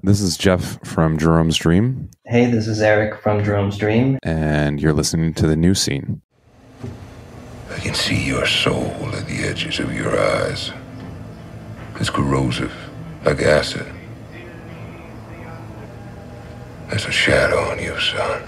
This is Jeff from Jerome's Dream. Hey, this is Eric from Jerome's Dream. And you're listening to The New Scene. I can see your soul at the edges of your eyes. It's corrosive, like acid. There's a shadow on you, son.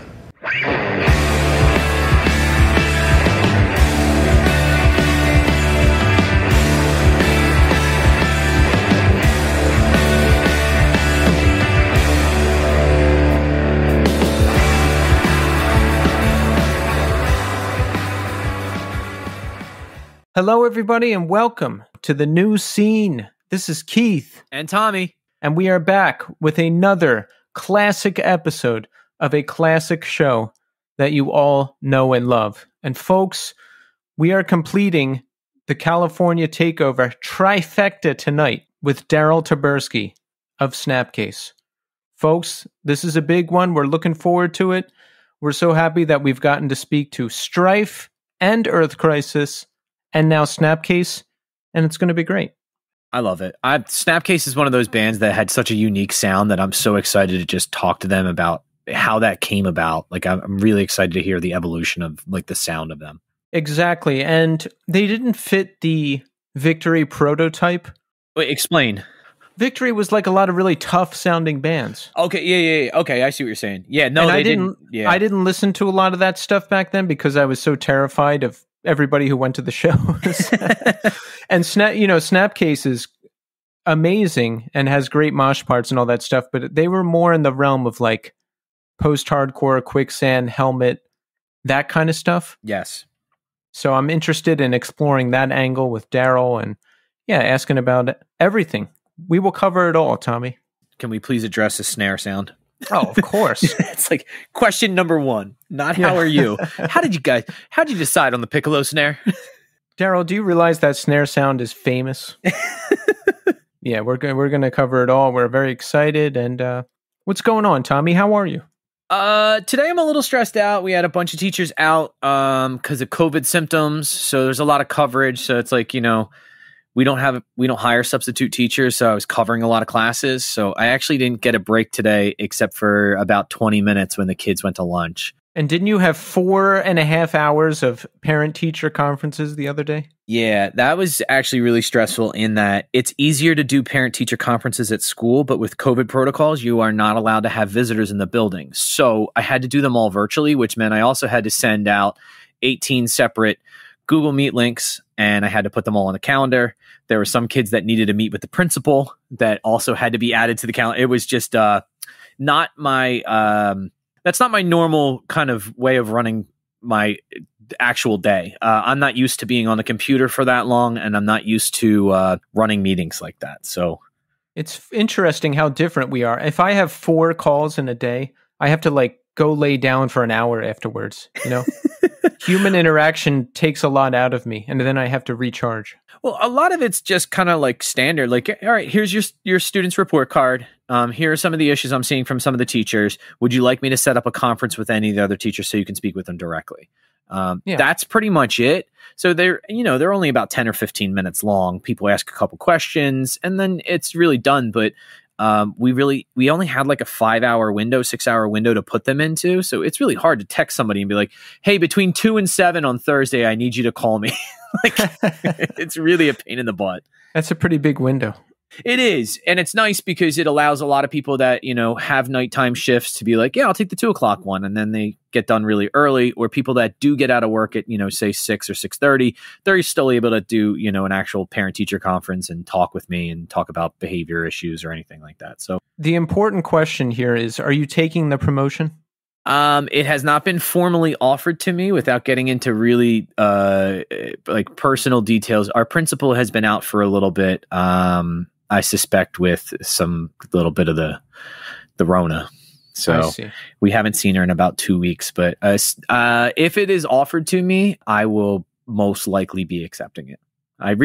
Hello, everybody, and welcome to The New Scene. This is Keith. And Tommy. And we are back with another classic episode of a classic show that you all know and love. And folks, we are completing the California Takeover trifecta tonight with Daryl Taberski of Snapcase. Folks, this is a big one. We're looking forward to it. We're so happy that we've gotten to speak to Strife and Earth Crisis and now Snapcase, and it's going to be great. I love it. Snapcase is one of those bands that had such a unique sound that I'm so excited to just talk to them about how that came about. Like, I'm really excited to hear the evolution of like the sound of them. Exactly. And they didn't fit the Victory prototype. Wait, explain. Victory was like a lot of really tough sounding bands. Okay. Yeah. Okay. I see what you're saying. Yeah. No, I didn't listen to a lot of that stuff back then because I was so terrified of everybody who went to the shows. And Snapcase is amazing and has great mosh parts and all that stuff, but they were more in the realm of like post-hardcore, Quicksand, Helmet, that kind of stuff. Yes. So I'm interested in exploring that angle with Daryl and asking about everything. We will cover it all, Tommy. Can we please address the snare sound? Oh, of course. It's like question number one, not how are you? How'd you decide on the piccolo snare? Daryl, do you realize that snare sound is famous? Yeah, we're going to cover it all. We're very excited. And what's going on, Tommy? How are you? Today I'm a little stressed out. We had a bunch of teachers out because of COVID symptoms. So there's a lot of coverage. So it's like, we don't hire substitute teachers, so I was covering a lot of classes. So I actually didn't get a break today except for about 20 minutes when the kids went to lunch. And didn't you have 4.5 hours of parent-teacher conferences the other day? Yeah, that was actually really stressful in that it's easier to do parent-teacher conferences at school, but with COVID protocols, you are not allowed to have visitors in the building. So I had to do them all virtually, which meant I also had to send out 18 separate Google Meet links, and I had to put them all on the calendar. There were some kids that needed to meet with the principal that also had to be added to the calendar. It was just not my that's not my normal kind of way of running my actual day. I'm not used to being on the computer for that long, and I'm not used to running meetings like that. So it's interesting how different we are. If I have 4 calls in a day, I have to like go lay down for an hour afterwards, Human interaction takes a lot out of me, and then I have to recharge. Well, a lot of it's just kind of like standard. Like, all right, here's your student's report card. Here are some of the issues I'm seeing from some of the teachers. Would you like me to set up a conference with any of the other teachers so you can speak with them directly? That's pretty much it. So they're only about 10 or 15 minutes long. People ask a couple questions, and then it's really done. But we only had like a 5-hour window, 6-hour window to put them into. So it's really hard to text somebody and be like, hey, between 2 and 7 on Thursday, I need you to call me. Like, it's really a pain in the butt. That's a pretty big window. It is. And it's nice because it allows a lot of people that, have nighttime shifts to be like, yeah, I'll take the 2 o'clock one. And then they get done really early, or people that do get out of work at, say 6 or 6:30, they're still able to do, an actual parent teacher conference and talk with me and talk about behavior issues or anything like that. So the important question here is, are you taking the promotion? It has not been formally offered to me without getting into really like personal details. Our principal has been out for a little bit. I suspect with some little bit of the Rona. So we haven't seen her in about 2 weeks, but if it is offered to me, I will most likely be accepting it. I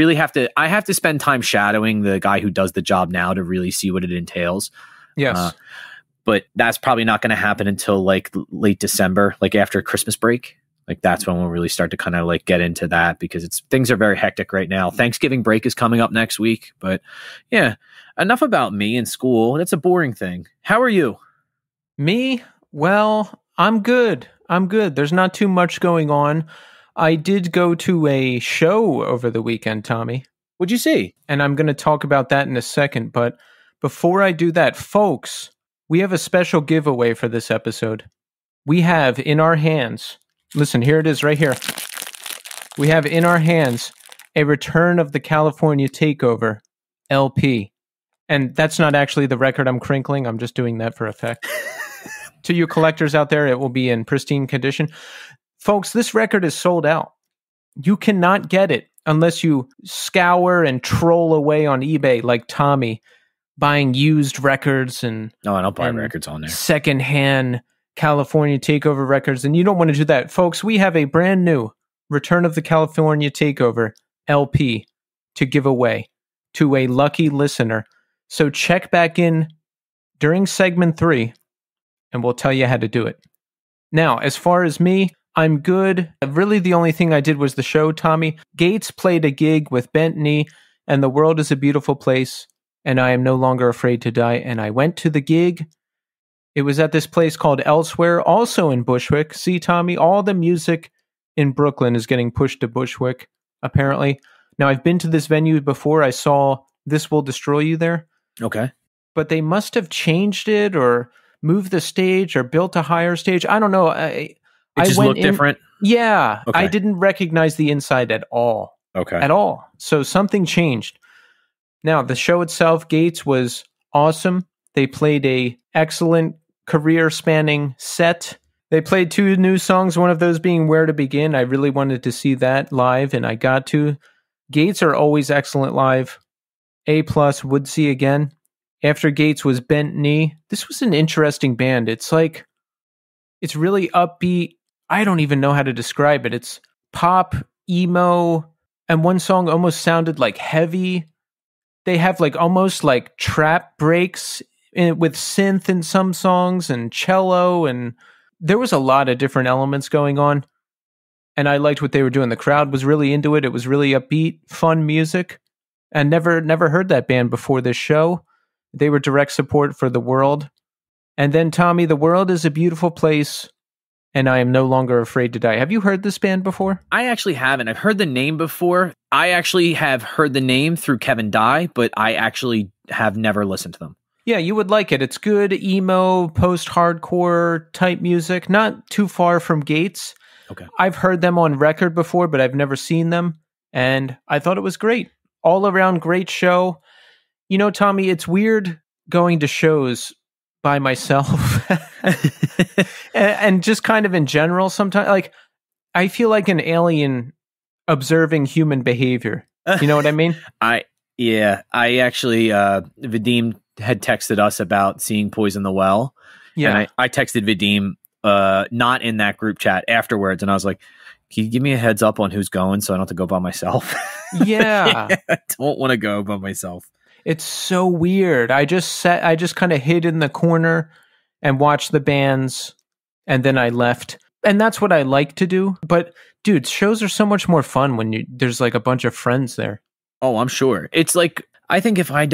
have to spend time shadowing the guy who does the job now to really see what it entails. Yes. But that's probably not going to happen until like late December, like after Christmas break. Like that's when we'll really start to kind of like get into that, because things are very hectic right now. Thanksgiving break is coming up next week, but yeah, enough about me in school. That's a boring thing. How are you? Me? Well, I'm good. There's not too much going on. I did go to a show over the weekend, Tommy. What'd you see? And I'm going to talk about that in a second. But before I do that, folks, we have a special giveaway for this episode. We have in our hands, listen, here it is right here. We have in our hands a Return of the California Takeover LP. And that's not actually the record I'm crinkling. I'm just doing that for effect. To you collectors out there, it will be in pristine condition. Folks, this record is sold out. You cannot get it unless you scour and troll away on eBay like Tommy, buying used records and No, I don't buy records on there. Secondhand California Takeover records. And you don't want to do that. Folks, we have a brand new Return of the California Takeover LP to give away to a lucky listener. So check back in during segment 3 and we'll tell you how to do it. Now, as far as me, I'm good. Really, the only thing I did was the show, Tommy. Gates played a gig with Bent Knee and The World is a Beautiful Place and I Am No Longer Afraid to Die. And I went to the gig. It was at this place called Elsewhere, also in Bushwick. See, Tommy, all the music in Brooklyn is getting pushed to Bushwick, apparently. Now, I've been to this venue before. I saw This Will Destroy You there. Okay. But they must have changed it or moved the stage or built a higher stage. I don't know. It just looked different? Yeah. Okay. I didn't recognize the inside at all. Okay. At all. So something changed. Now, the show itself, Gates, was awesome. They played a excellent career-spanning set. They played 2 new songs, one of those being Where to Begin. I really wanted to see that live, and I got to. Gates are always excellent live. A+, would see again. After Gates was Bent Knee. This was an interesting band. It's like, it's really upbeat. I don't even know how to describe it. It's pop, emo, and one song almost sounded like heavy. They have like almost like trap breaks with synth in some songs and cello, and there was a lot of different elements going on. And I liked what they were doing. The crowd was really into it. It was really upbeat, fun music. And never heard that band before this show. They were direct support for The World. And then, Tommy, The World is a Beautiful Place, and I Am No Longer Afraid to Die. Have you heard this band before? I actually haven't. I've heard the name before. I actually have heard the name through Kevin Dye, but I actually have never listened to them. Yeah, you would like it. It's good emo, post-hardcore type music. Not too far from Gates. Okay. I've heard them on record before, but I've never seen them. And I thought it was great. All around great show. You know, Tommy, it's weird going to shows by myself and just kind of in general sometimes. Like, I feel like an alien observing human behavior. You know what I mean? I actually, Vadim had texted us about seeing Poison the Well. Yeah. And I texted Vadim, not in that group chat afterwards. And I was like, can you give me a heads up on who's going so I don't have to go by myself? Yeah. I don't want to go by myself. It's so weird. I just kind of hid in the corner and watched the bands and then I left. And that's what I like to do. But dude, shows are so much more fun when there's like a bunch of friends there. Oh, I'm sure. It's like, I think if I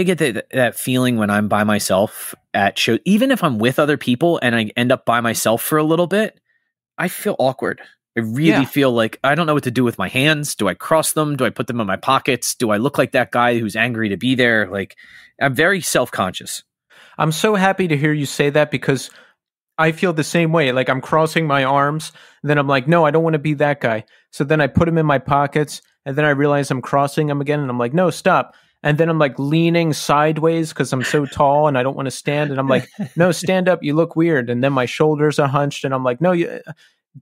get that feeling when I'm by myself at shows, even if I'm with other people and I end up by myself for a little bit, I feel awkward. I really feel like I don't know what to do with my hands. Do I cross them? Do I put them in my pockets? Do I look like that guy who's angry to be there? Like, I'm very self-conscious. I'm so happy to hear you say that because I feel the same way. Like I'm crossing my arms, and then I'm like, no, I don't want to be that guy. So then I put them in my pockets, and then I realize I'm crossing them again, and I'm like, no, stop. And then I'm like leaning sideways because I'm so tall and I don't want to stand. And I'm like, no, stand up. You look weird. And then my shoulders are hunched, and I'm like, no,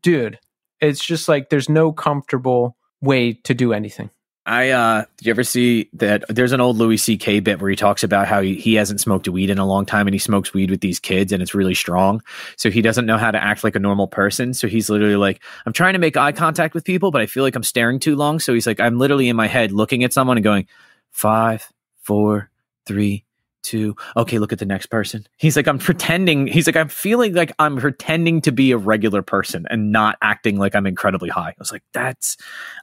dude. It's just like there's no comfortable way to do anything. Did you ever see that there's an old Louis C.K. bit where he talks about how he hasn't smoked weed in a long time and he smokes weed with these kids and it's really strong. So he doesn't know how to act like a normal person. So he's literally like, I'm trying to make eye contact with people, but I feel like I'm staring too long. So he's like, I'm literally in my head looking at someone and going 5, 4, 3, 2. Okay, look at the next person. He's like, I'm pretending. He's like, I'm feeling like I'm pretending to be a regular person and not acting like I'm incredibly high. I was like,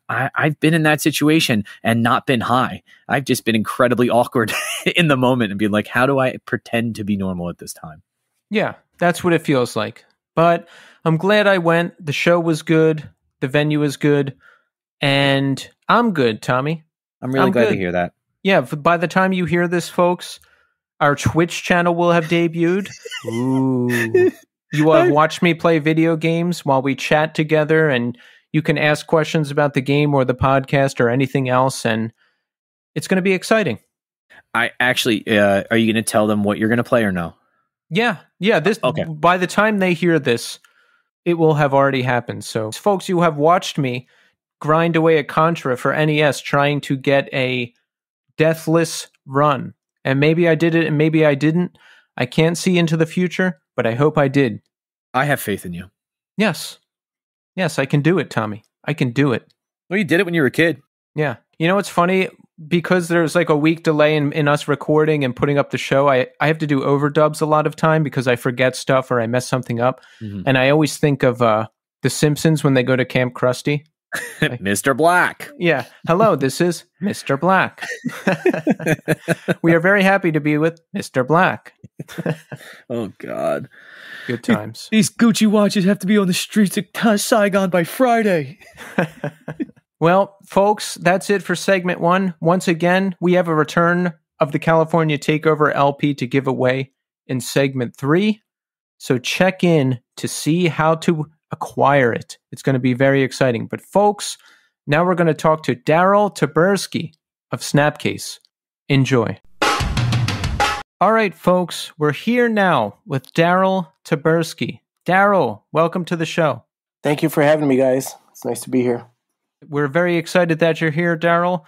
I've been in that situation and not been high. I've just been incredibly awkward in the moment and being like, how do I pretend to be normal at this time? Yeah, that's what it feels like. But I'm glad I went. The show was good. The venue was good. And I'm good, Tommy. I'm really glad to hear that. Yeah, by the time you hear this, folks, our Twitch channel will have debuted. Ooh. You will have watched me play video games while we chat together, and you can ask questions about the game or the podcast or anything else, and it's going to be exciting. I actually, are you going to tell them what you're going to play or no? Yeah. This Okay. By the time they hear this, it will have already happened. So, folks, you have watched me grind away at Contra for NES, trying to get a deathless run. And maybe I did it and maybe I didn't. I can't see into the future, but I hope I did. I have faith in you. Yes, I can do it, Tommy. I can do it. Well, you did it when you were a kid. Yeah. You know what's funny? Because there's like a week delay in us recording and putting up the show, I have to do overdubs a lot of time because I forget stuff or I mess something up. Mm-hmm. And I always think of The Simpsons when they go to Camp Krusty. Mr. Black. Yeah. Hello, this is Mr. Black. We are very happy to be with Mr. Black. Oh, God. Good times. These Gucci watches have to be on the streets of Saigon by Friday. Well, folks, that's it for segment 1. Once again, we have a return of the California Takeover LP to give away in segment 3. So check in to see how to acquire it. It's going to be very exciting. But folks, now we're going to talk to Daryl Taberski of Snapcase. Enjoy. All right, folks, we're here now with Daryl Taberski. Daryl, welcome to the show. Thank you for having me, guys. It's nice to be here. We're very excited that you're here, Daryl.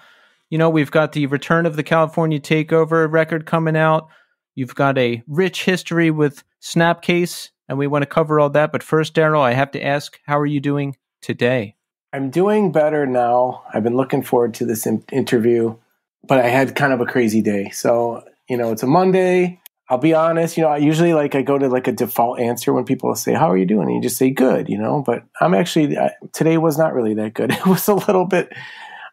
You know, we've got the return of the California Takeover record coming out. You've got a rich history with Snapcase, and we want to cover all that. But first, Daryl, I have to ask, how are you doing today? I'm doing better now. I've been looking forward to this interview, but I had kind of a crazy day. So, it's a Monday. I'll be honest, I usually I go to a default answer when people say, how are you doing? And you just say good, but I'm actually, today was not really that good. It was a little bit,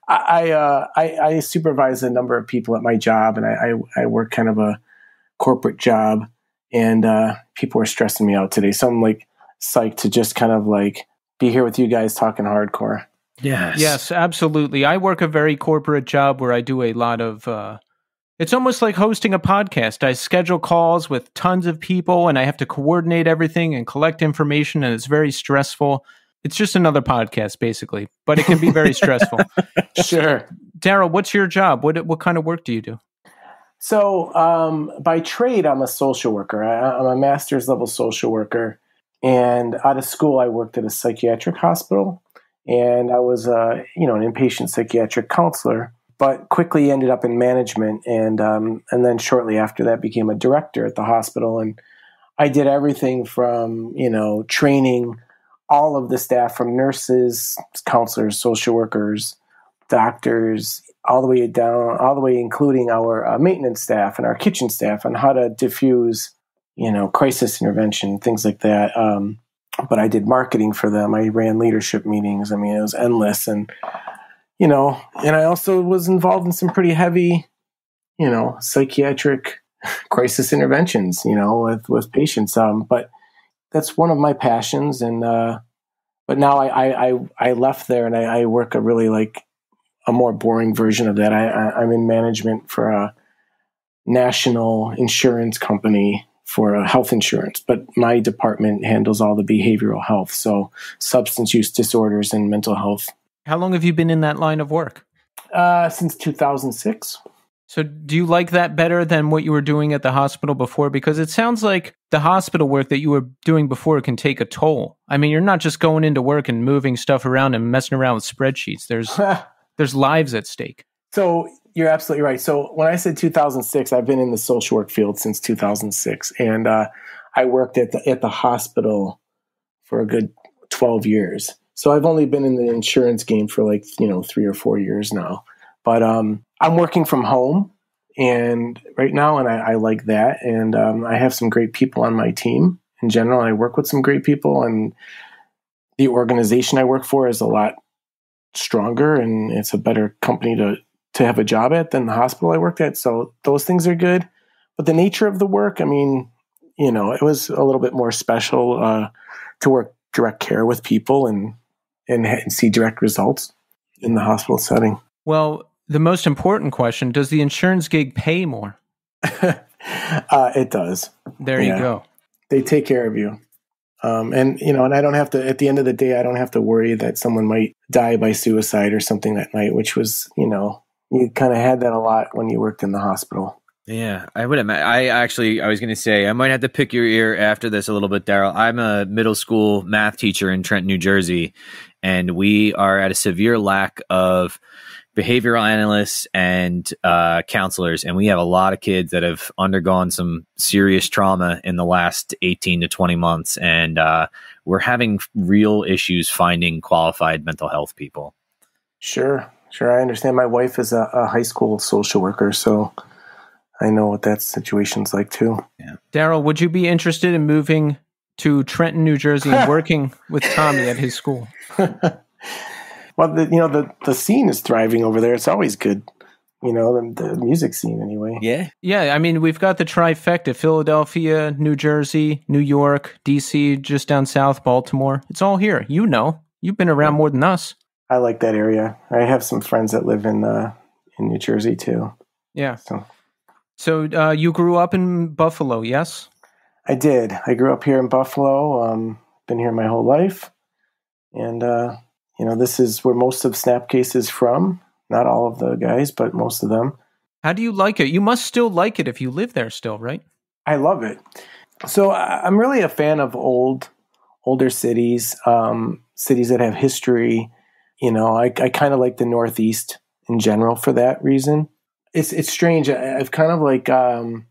I supervise a number of people at my job, and I work kind of a corporate job, and people are stressing me out today. So I'm psyched to just kind of be here with you guys talking hardcore. Yes, absolutely. I work a very corporate job where I do a lot of, it's almost like hosting a podcast. I schedule calls with tons of people, and I have to coordinate everything and collect information, and it's very stressful. It's just another podcast, basically, but it can be very stressful. Sure. Daryl, what's your job? What kind of work do you do? So by trade, I'm a social worker. I'm a master's level social worker. And out of school, I worked at a psychiatric hospital. And I was, an inpatient psychiatric counselor, but quickly ended up in management. And then shortly after that, became a director at the hospital. And I did everything from, training all of the staff, from nurses, counselors, social workers, doctors, all the way including our maintenance staff and our kitchen staff on how to diffuse, crisis intervention, things like that. But I did marketing for them. I ran leadership meetings. I mean, it was endless. And, and I also was involved in some pretty heavy, psychiatric crisis interventions, with patients. But that's one of my passions. And, but now I left there, and I work a really a more boring version of that. I'm in management for a national insurance company for health insurance, but my department handles all the behavioral health, so substance use disorders and mental health. How long have you been in that line of work? Since 2006. So do you like that better than what you were doing at the hospital before? Because it sounds like the hospital work that you were doing before can take a toll. I mean, you're not just going into work and moving stuff around and messing around with spreadsheets. There's lives at stake. So you're absolutely right. So when I said 2006, I've been in the social work field since 2006. And I worked at the hospital for a good 12 years. So I've only been in the insurance game for 3 or 4 years now. But I'm working from home. And right now, and I like that. And I have some great people on my team in general. I work with some great people, and the organization I work for is a lot stronger, and it's a better company to have a job at than the hospital I worked at. So those things are good. But the nature of the work, I mean, it was a little bit more special to work direct care with people and see direct results in the hospital setting. Well, the most important question, does the insurance gig pay more? It does. There you go. They take care of you. And I don't have to, at the end of the day, I don't have to worry that someone might die by suicide or something that night, which was, you kind of had that a lot when you worked in the hospital. Yeah, I would imagine. I was going to say, I might have to pick your ear after this a little bit, Daryl. I'm a middle school math teacher in Trenton, New Jersey, and we are at a severe lack of behavioral analysts and counselors. And we have a lot of kids that have undergone some serious trauma in the last 18 to 20 months. And we're having real issues finding qualified mental health people. Sure. I understand. My wife is a high school social worker, so I know what that situation's like too. Yeah. Daryl, would you be interested in moving to Trenton, New Jersey and working with Tommy at his school? Well, the scene is thriving over there. It's always good, the music scene anyway. Yeah. Yeah, I mean, we've got the trifecta: Philadelphia, New Jersey, New York, D.C., just down south, Baltimore. It's all here. You've been around more than us. I like that area. I have some friends that live in New Jersey too. Yeah. So you grew up in Buffalo, yes? I did. I grew up here in Buffalo. Been here my whole life. And, this is where most of Snapcase is from. Not all of the guys, but most of them. How do you like it? You must still like it if you live there still, right? I love it. So I'm really a fan of older cities, cities that have history. I kind of like the Northeast in general for that reason. It's strange. I've kind of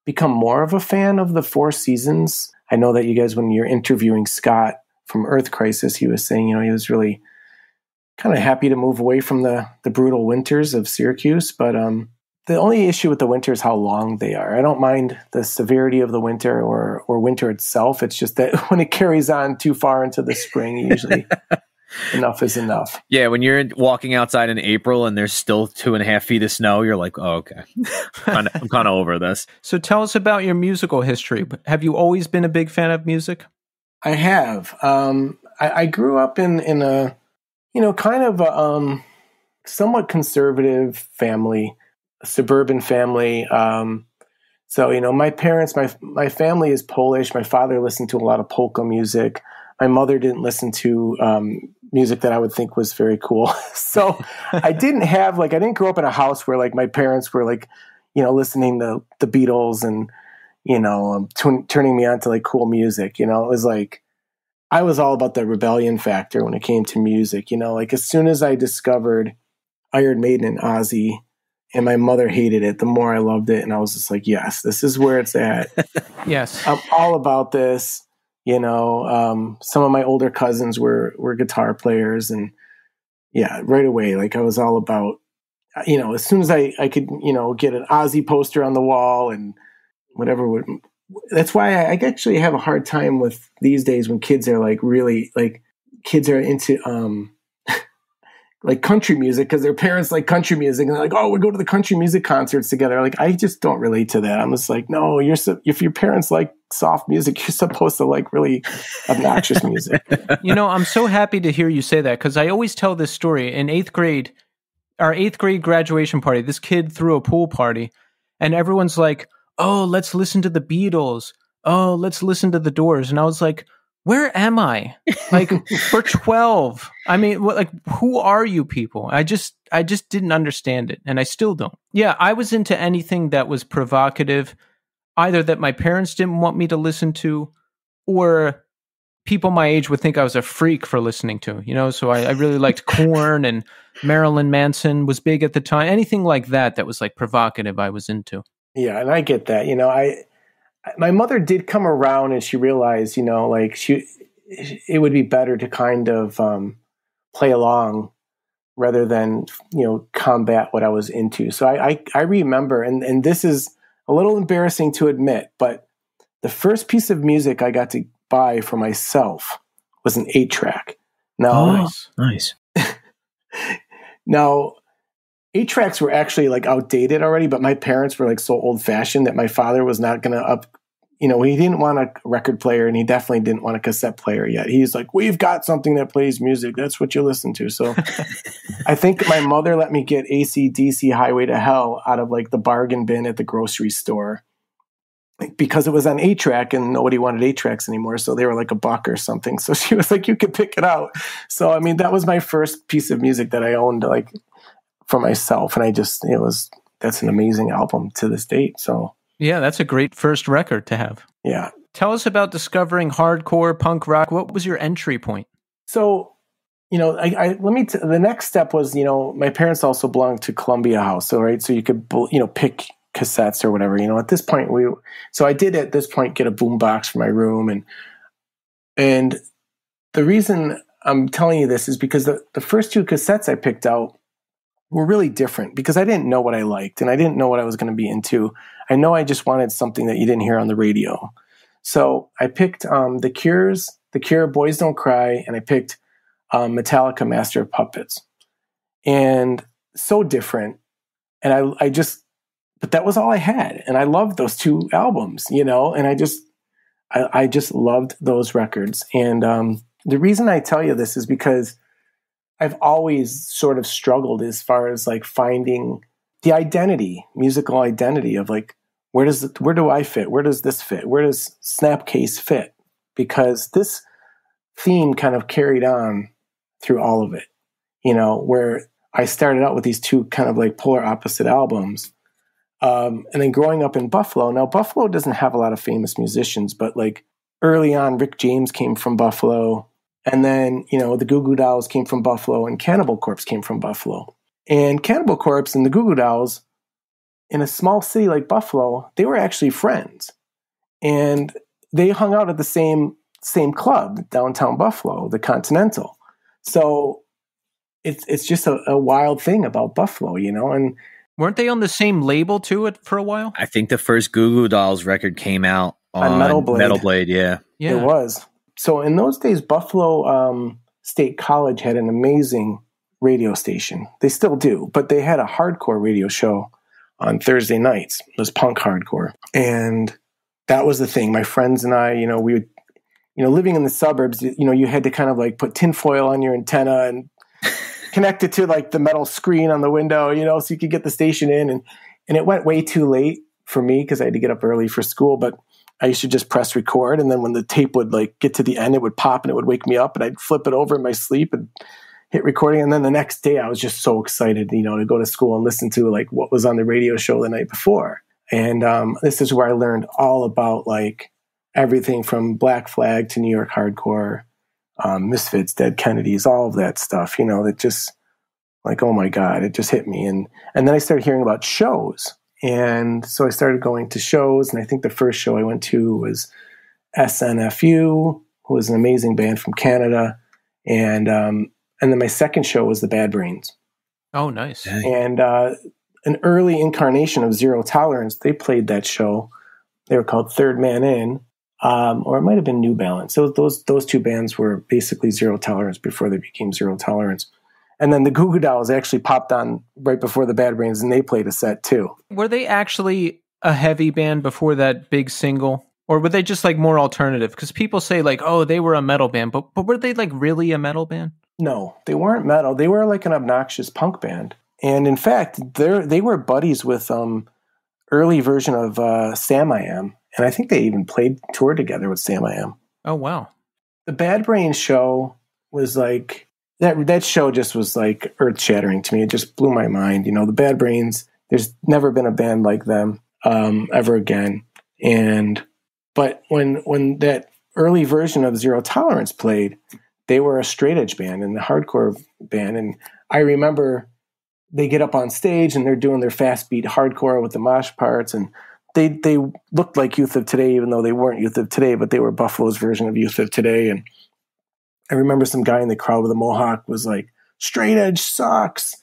become more of a fan of the Four Seasons. I know that you guys, when you're interviewing Scott from Earth Crisis, he was saying, he was really kind of happy to move away from the brutal winters of Syracuse. But the only issue with the winter is how long they are. I don't mind the severity of the winter or winter itself. It's just that when it carries on too far into the spring, usually enough is enough. Yeah, when you're walking outside in April and there's still 2.5 feet of snow, you're like, oh, okay. I'm kind of over this. So tell us about your musical history. Have you always been a big fan of music? I have. I grew up in a, kind of a somewhat conservative family, a suburban family. So, my parents, my family is Polish. My father listened to a lot of polka music. My mother didn't listen to music that I would think was very cool. So I didn't grow up in a house where my parents were listening to the Beatles and, turning me on to cool music. It was I was all about the rebellion factor when it came to music. As soon as I discovered Iron Maiden and Ozzy, and my mother hated it, the more I loved it. And I was just like, yes, this is where it's at. Yes. I'm all about this. Some of my older cousins were guitar players, and yeah, right away, I was all about, as soon as I could, get an Ozzy poster on the wall and whatever that's why I actually have a hard time with these days when kids are really kids are into, country music because their parents like country music and they're like, oh, we go to the country music concerts together. I just don't relate to that. I'm just like, no, if your parents like soft music, you're supposed to like really obnoxious music. I'm so happy to hear you say that because I always tell this story. In 8th grade, our 8th grade graduation party, this kid threw a pool party and everyone's like, oh, let's listen to the Beatles. Oh, let's listen to the Doors. And I was like, where am I? For 12. I mean, who are you people? I just didn't understand it. And I still don't. Yeah, I was into anything that was provocative, either that my parents didn't want me to listen to, or people my age would think I was a freak for listening to, So I really liked Korn, and Marilyn Manson was big at the time. Anything like that was provocative, I was into. Yeah, and I get that. My mother did come around and she realized, it would be better to kind of play along rather than, combat what I was into. So I remember, and this is a little embarrassing to admit, but the first piece of music I got to buy for myself was an 8-track. Now, nice. Now, 8-tracks were actually like outdated already, but my parents were like so old fashioned that my father was not going to he didn't want a record player, and he definitely didn't want a cassette player yet. He's like, we've got something that plays music. That's what you listen to. So I think my mother let me get AC/DC Highway to Hell out of like the bargain bin at the grocery store, because it was on 8-track and nobody wanted 8-tracks anymore. So they were like $1 or something. So she was like, you could pick it out. So, I mean, that was my first piece of music that I owned like for myself. And that's an amazing album to this date. So yeah, that's a great first record to have. Yeah. Tell us about discovering hardcore punk rock. What was your entry point? So, the next step was, my parents also belonged to Columbia House. So, right. So you could, pick cassettes or whatever, at this point I did at this point get a boombox for my room. And the reason I'm telling you this is because the first 2 cassettes I picked out were really different, because I didn't know what I liked and I didn't know what I was going to be into. I know I just wanted something that you didn't hear on the radio. So I picked The Cure, Boys Don't Cry, and I picked Metallica, Master of Puppets. And so different. And but that was all I had. And I loved those 2 albums, and I just loved those records. And the reason I tell you this is because I've always sort of struggled as far as like finding the musical identity of like, where do I fit? Where does this fit? Where does Snapcase fit? Because this theme kind of carried on through all of it, where I started out with these 2 kind of like polar opposite albums. And then growing up in Buffalo, now Buffalo doesn't have a lot of famous musicians, but like early on, Rick James came from Buffalo. And then, the Goo Goo Dolls came from Buffalo, and Cannibal Corpse came from Buffalo. And Cannibal Corpse and the Goo Goo Dolls, in a small city like Buffalo, they were actually friends. And they hung out at the same club, downtown Buffalo, the Continental. So it's just a wild thing about Buffalo, and weren't they on the same label too for a while? I think the first Goo Goo Dolls record came out on Metal Blade. Metal Blade, yeah. It was. So in those days, Buffalo State College had an amazing radio station. They still do, but they had a hardcore radio show on Thursday nights. It was punk hardcore. And that was the thing. My friends and I, we would, living in the suburbs, you had to kind of like put tinfoil on your antenna and connect it to like the metal screen on the window, so you could get the station in. And it went way too late for me because I had to get up early for school, but I used to just press record, and then when the tape would like get to the end, it would pop and it would wake me up, and I'd flip it over in my sleep and hit recording. And then the next day I was just so excited, to go to school and listen to like what was on the radio show the night before. And this is where I learned all about like everything from Black Flag to New York hardcore, Misfits, Dead Kennedys, all of that stuff, that just like, oh my God, it just hit me. And then I started hearing about shows. And so I started going to shows, and I think the first show I went to was SNFU, who was an amazing band from Canada. And then my second show was the Bad Brains. Oh, nice. And an early incarnation of Zero Tolerance, they played that show. They were called Third Man In, or it might have been New Balance. So those 2 bands were basically Zero Tolerance before they became Zero Tolerance. And then the Goo Goo Dolls actually popped on right before the Bad Brains, and they played a set too. Were they actually a heavy band before that big single? Or were they just like more alternative? Because people say like, oh, they were a metal band, but were they like really a metal band? No, they weren't metal. They were like an obnoxious punk band. And in fact, they were buddies with early version of Sam I Am. And I think they even toured together with Sam I Am. Oh, wow. The Bad Brains show was like, that show just was like earth-shattering to me. It just blew my mind. The Bad Brains, there's never been a band like them ever again. But when that early version of Zero Tolerance played, they were a straight edge band and a hardcore band. And I remember they get up on stage and they're doing their fast beat hardcore with the mosh parts. And they looked like Youth of Today, even though they weren't Youth of Today, but they were Buffalo's version of Youth of Today. And I remember some guy in the crowd with a mohawk was like straight edge sucks.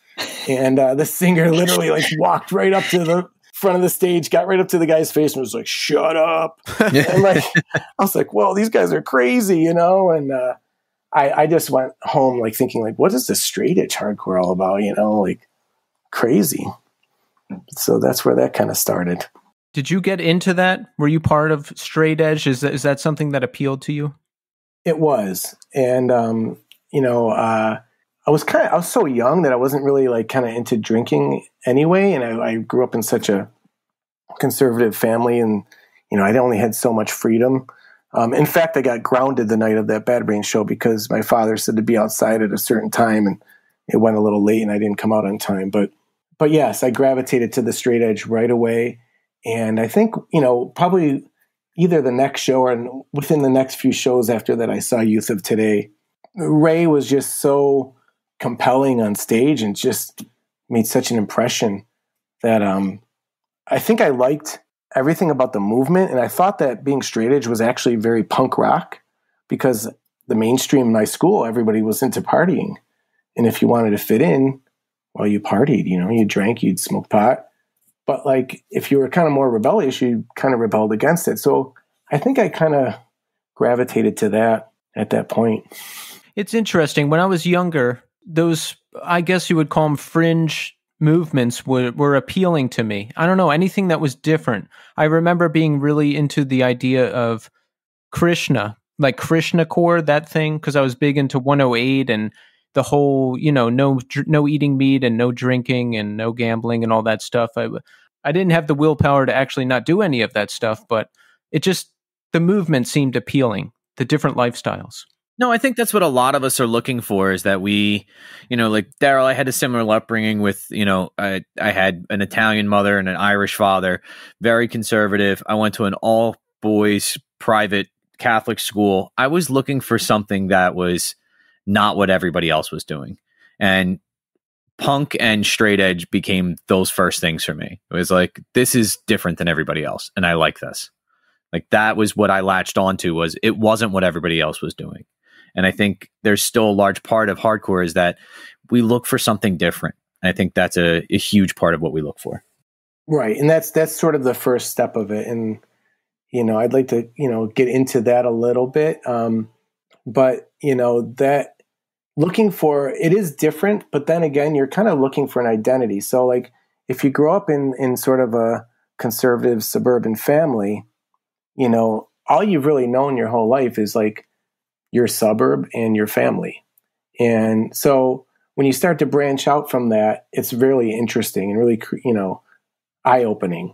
And the singer literally like walked right up to the front of the stage, got right up to the guy's face and was like, shut up. And like, I was like, well, these guys are crazy, you know? And I just went home like thinking like, what is this straight edge hardcore all about? You know, like crazy. So that's where that kind of started. Did you get into that? Were you part of straight edge? Is that something that appealed to you? It was. And, you know, I was so young that I wasn't really like kind of into drinking anyway. And I grew up in such a conservative family and, you know, I only had so much freedom. In fact, I got grounded the night of that Bad Brain show because my father said to be outside at a certain time and it went a little late and I didn't come out on time. But yes, I gravitated to the straight edge right away. And I think, you know, probably either the next show or within the next few shows after that, I saw Youth of Today. Ray was just so compelling on stage and just made such an impression that I think I liked everything about the movement. And I thought that being straight edge was actually very punk rock because the mainstream in my school, everybody was into partying. And if you wanted to fit in, well, you partied, you know, you drank, you'd smoke pot. But like, if you were kind of more rebellious, you kind of rebelled against it. So I think I kind of gravitated to that at that point. It's interesting. When I was younger, those, I guess you would call them fringe movements were appealing to me. I don't know, anything that was different. I remember being really into the idea of Krishna, like Krishna core, that thing, because I was big into 108 and the whole, you know, no eating meat and no drinking and no gambling and all that stuff. I didn't have the willpower to actually not do any of that stuff, but the movement seemed appealing, the different lifestyles. No, I think that's what a lot of us are looking for is that we, you know, like Daryl, I had a similar upbringing with, you know, I had an Italian mother and an Irish father, very conservative. I went to an all boys private Catholic school. I was looking for something that was not what everybody else was doing. And punk and straight edge became those first things for me. It was like, this is different than everybody else. And I like this. Like that was what I latched onto, was it wasn't what everybody else was doing. And I think there's still a large part of hardcore is that we look for something different. And I think that's a huge part of what we look for. Right. And that's sort of the first step of it. And, you know, I'd like to, you know, get into that a little bit. But, you know, that looking for, it is different, but then again, you're kind of looking for an identity. So like if you grow up in sort of a conservative suburban family, you know, all you've really known your whole life is like your suburb and your family. And so when you start to branch out from that, it's really interesting and really, you know, eye-opening.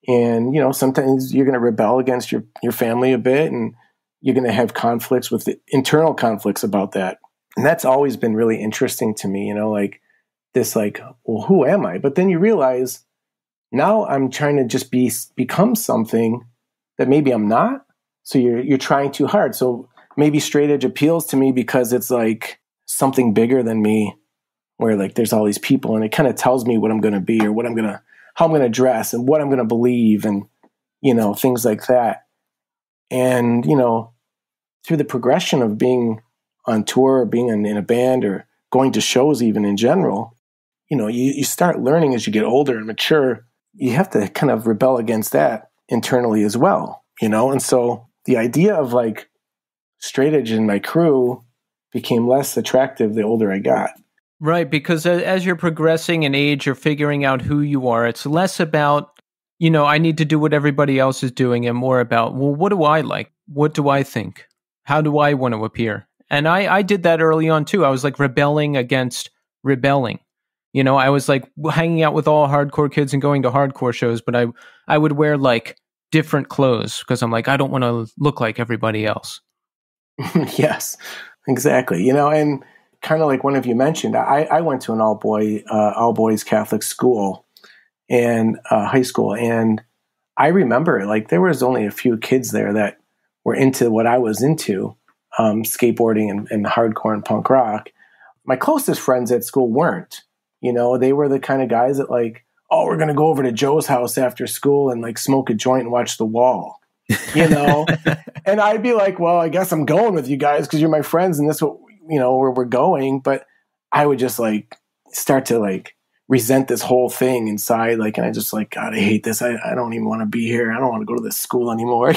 And, you know, sometimes you're going to rebel against your family a bit and you're going to have conflicts with internal conflicts about that. And that's always been really interesting to me, you know, like this, like, well, who am I? But then you realize now I'm trying to just become something that maybe I'm not. So you're trying too hard. So maybe straight edge appeals to me because it's like something bigger than me, where like there's all these people and it kind of tells me what I'm going to be or how I'm going to dress and what I'm going to believe and, you know, things like that. And, you know, through the progression of being on tour or being in a band or going to shows even in general, you know, you start learning as you get older and mature, you have to kind of rebel against that internally as well, you know? And so the idea of like straight edge in my crew became less attractive the older I got. Right, because as you're progressing in age, you're figuring out who you are. It's less about, you know, I need to do what everybody else is doing and more about, well, what do I like? What do I think? How do I want to appear? And I did that early on too. I was like rebelling against rebelling. You know, I was like hanging out with all hardcore kids and going to hardcore shows, but I would wear like different clothes because I'm like, I don't want to look like everybody else. Yes, exactly. You know, and kind of like one of you mentioned, I went to an all boys Catholic school and high school. And I remember like there was only a few kids there that were into what I was into, skateboarding and hardcore and punk rock. My closest friends at school weren't, you know, they were the kind of guys that like, oh, we're going to go over to Joe's house after school and like smoke a joint and watch The Wall, you know? And I'd be like, well, I guess I'm going with you guys because you're my friends and this is what, you know, where we're going. But I would just like start to like resent this whole thing inside. Like, and I just like, God, I hate this. I don't even want to be here. I don't want to go to this school anymore.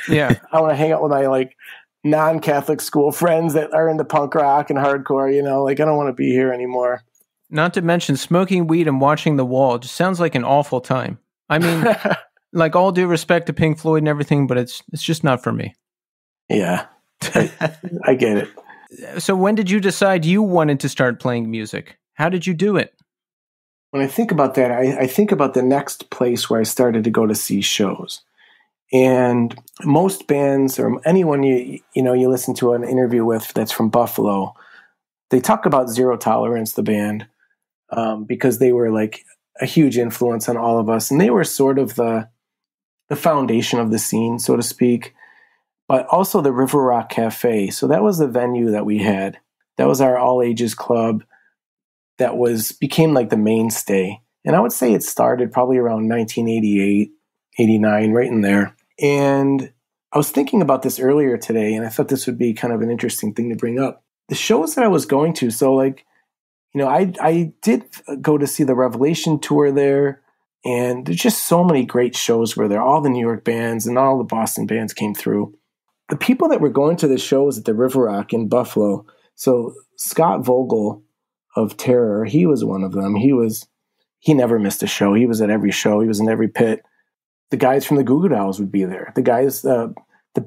Yeah. I want to hang out with my like non-Catholic school friends that are into punk rock and hardcore, like I don't want to be here anymore. Not to mention smoking weed and watching The Wall just sounds like an awful time. I mean, like all due respect to Pink Floyd and everything, but it's just not for me. Yeah, I get it. So when did you decide you wanted to start playing music? How did you do it? When I think about that, I think about the next place where I started to go to see shows. And most bands or anyone you listen to an interview with that's from Buffalo, they talk about Zero Tolerance, the band, because they were like a huge influence on all of us. And they were sort of the foundation of the scene, so to speak, but also the River Rock Cafe. So that was the venue that we had. That was our all ages club that became like the mainstay. And I would say it started probably around 1988, 89, right in there. And I was thinking about this earlier today, and I thought this would be kind of an interesting thing to bring up. The shows that I was going to, so like, I did go to see the Revelation tour there, and there's just so many great shows were there. All the New York bands and all the Boston bands came through. The people that were going to the shows at the River Rock in Buffalo, so Scott Vogel of Terror, he was one of them. He never missed a show. He was at every show. He was in every pit. The guys from the Goo Goo Dolls would be there. The guys, the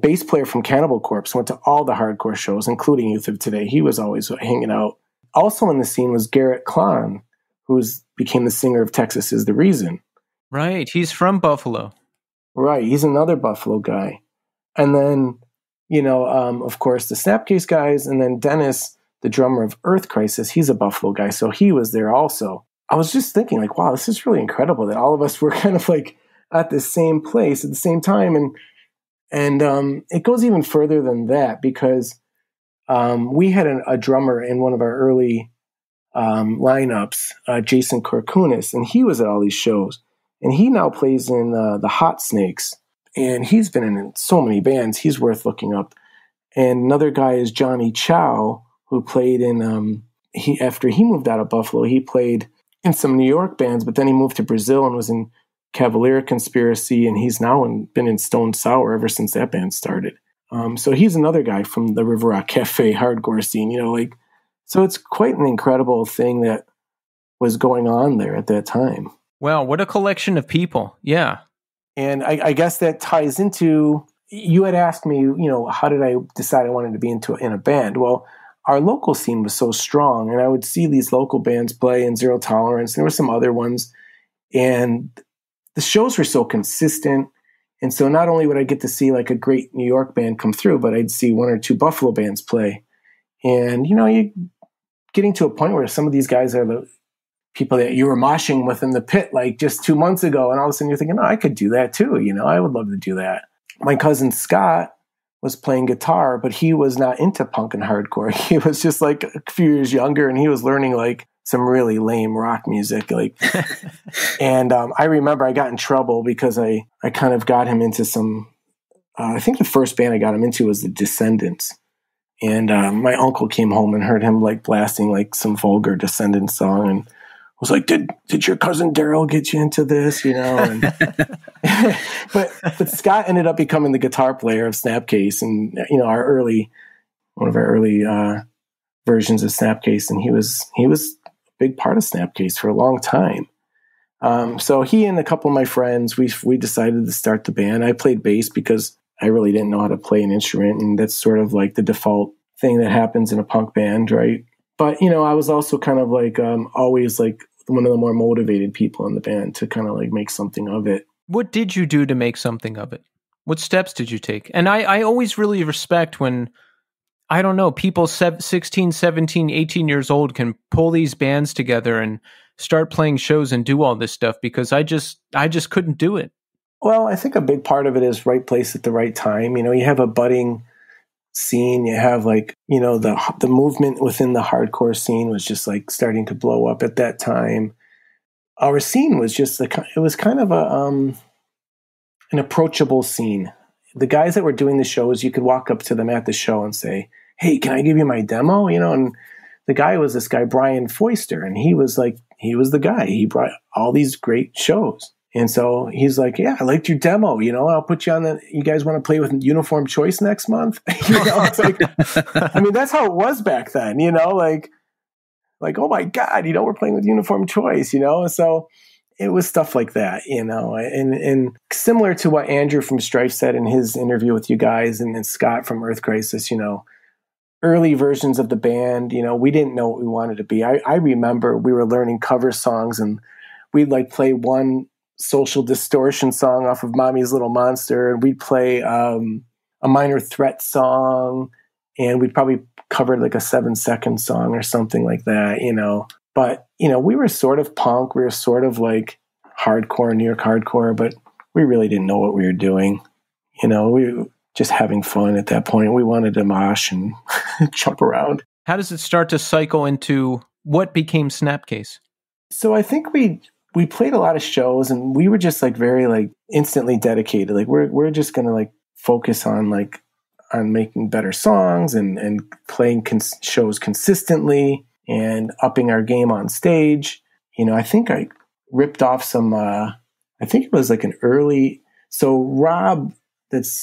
bass player from Cannibal Corpse went to all the hardcore shows, including Youth of Today. He was always hanging out. Also in the scene was Garrett Klon, who became the singer of Texas Is the Reason. Right. He's from Buffalo. Right. He's another Buffalo guy. And then, of course, the Snapcase guys, and then Dennis, the drummer of Earth Crisis, he's a Buffalo guy. So he was there also. I was just thinking like, wow, this is really incredible that all of us were kind of like at the same place at the same time. And it goes even further than that because we had a drummer in one of our early lineups, Jason Korkunis, and he was at all these shows. And he now plays in the Hot Snakes. And he's been in so many bands. He's worth looking up. And another guy is Johnny Chow, who played in, after he moved out of Buffalo, he played in some New York bands, but then he moved to Brazil and was in Cavalier Conspiracy, and he's now been in Stone Sour ever since that band started. So he's another guy from the River Rock Cafe hardcore scene, so it's quite an incredible thing that was going on there at that time. Wow, what a collection of people. Yeah. And I guess that ties into, you had asked me, how did I decide I wanted to be in a band? Well, our local scene was so strong, and I would see these local bands play in Zero Tolerance. There were some other ones, and the shows were so consistent. And so not only would I get to see like a great New York band come through, but I'd see one or two Buffalo bands play. And, you're getting to a point where some of these guys are the people that you were moshing with in the pit like just 2 months ago. And all of a sudden you're thinking, oh, I could do that too. I would love to do that. My cousin Scott was playing guitar, but he was not into punk and hardcore. He was just like a few years younger, and he was learning like some really lame rock music. And I remember I got in trouble because I kind of got him into some, I think the first band I got him into was the Descendants. And my uncle came home and heard him like blasting like some vulgar Descendants song, and was like, did your cousin Daryl get you into this? And but Scott ended up becoming the guitar player of Snapcase, and one of our early versions of Snapcase, and he was a big part of Snapcase for a long time. So he and a couple of my friends, we decided to start the band. I played bass because I really didn't know how to play an instrument, and that's sort of like the default thing that happens in a punk band, right? But I was also kind of like always like one of the more motivated people in the band to kind of like make something of it. What did you do to make something of it? What steps did you take? And I always really respect when, I don't know, people 16, 17, 18 years old can pull these bands together and start playing shows and do all this stuff, because I just couldn't do it. Well, I think a big part of it is right place at the right time. You have a budding scene. You have like, the movement within the hardcore scene was just like starting to blow up at that time. Our scene was just it was kind of an approachable scene. The guys that were doing the shows, you could walk up to them at the show and say, "Hey, can I give you my demo?" And the guy was this guy, Brian Foister, and he was the guy. He brought all these great shows. And so he's like, yeah, I liked your demo. I'll put you on you guys want to play with Uniform Choice next month? It's like, I mean, that's how it was back then, like, oh my God, we're playing with Uniform Choice, So it was stuff like that, and similar to what Andrew from Strife said in his interview with you guys, and then Scott from Earth Crisis, early versions of the band, we didn't know what we wanted to be. I remember we were learning cover songs, and we'd like play one Social Distortion song off of Mommy's Little Monster, and we'd play a Minor Threat song, and we'd probably cover like a 7-second song or something like that, But, we were sort of punk. We were sort of like hardcore, New York hardcore, but we really didn't know what we were doing. We were just having fun at that point. We wanted to mosh and jump around. How does it start to cycle into what became Snapcase? So I think we played a lot of shows, and we were just like very like instantly dedicated. Like we're just going to like focus on making better songs and playing shows consistently and upping our game on stage. I think I ripped off some, I think it was like an early, so Rob Fish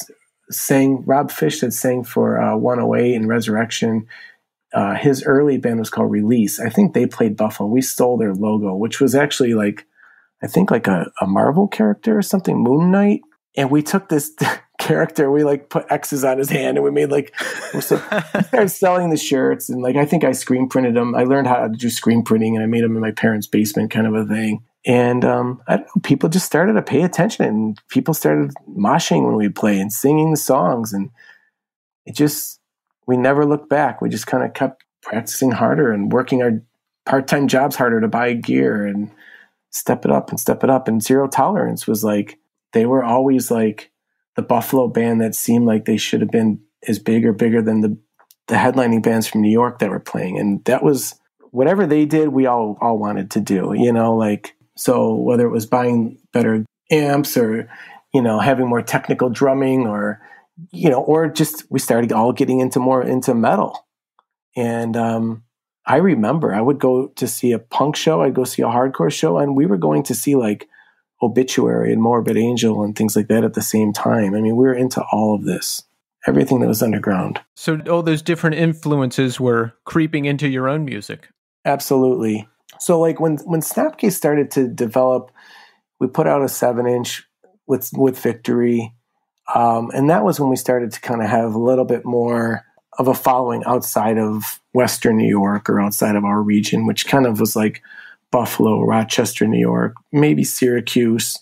that sang for 108 and Resurrection, his early band was called Release. I think they played Buffalo. We stole their logo, which was actually like, I think like a Marvel character or something, Moon Knight. And we took this character, we like put X's on his hand, and we started selling the shirts, and like I think I screen printed them. I learned how to do screen printing, and I made them in my parents' basement, kind of a thing. And I don't know, people just started to pay attention, and people started moshing when we play and singing the songs, and we never looked back. We just kind of kept practicing harder and working our part-time jobs harder to buy gear and step it up. And Zero Tolerance was like, they were always like the Buffalo band that seemed like they should have been as big or bigger than the headlining bands from New York that were playing. And that was whatever they did, we all wanted to do, so whether it was buying better amps or, having more technical drumming or just we started all getting into metal. And I remember I would go to see a punk show, I'd go see a hardcore show, and we were going to see like Obituary and Morbid Angel and things like that at the same time. I mean, we were into all of this, everything that was underground. So all those different influences were creeping into your own music. Absolutely. So like when Snapcase started to develop, we put out a 7-inch with Victory. And that was when we started to kind of have a little bit more of a following outside of Western New York or outside of our region, which kind of was like Buffalo, Rochester, New York, maybe Syracuse,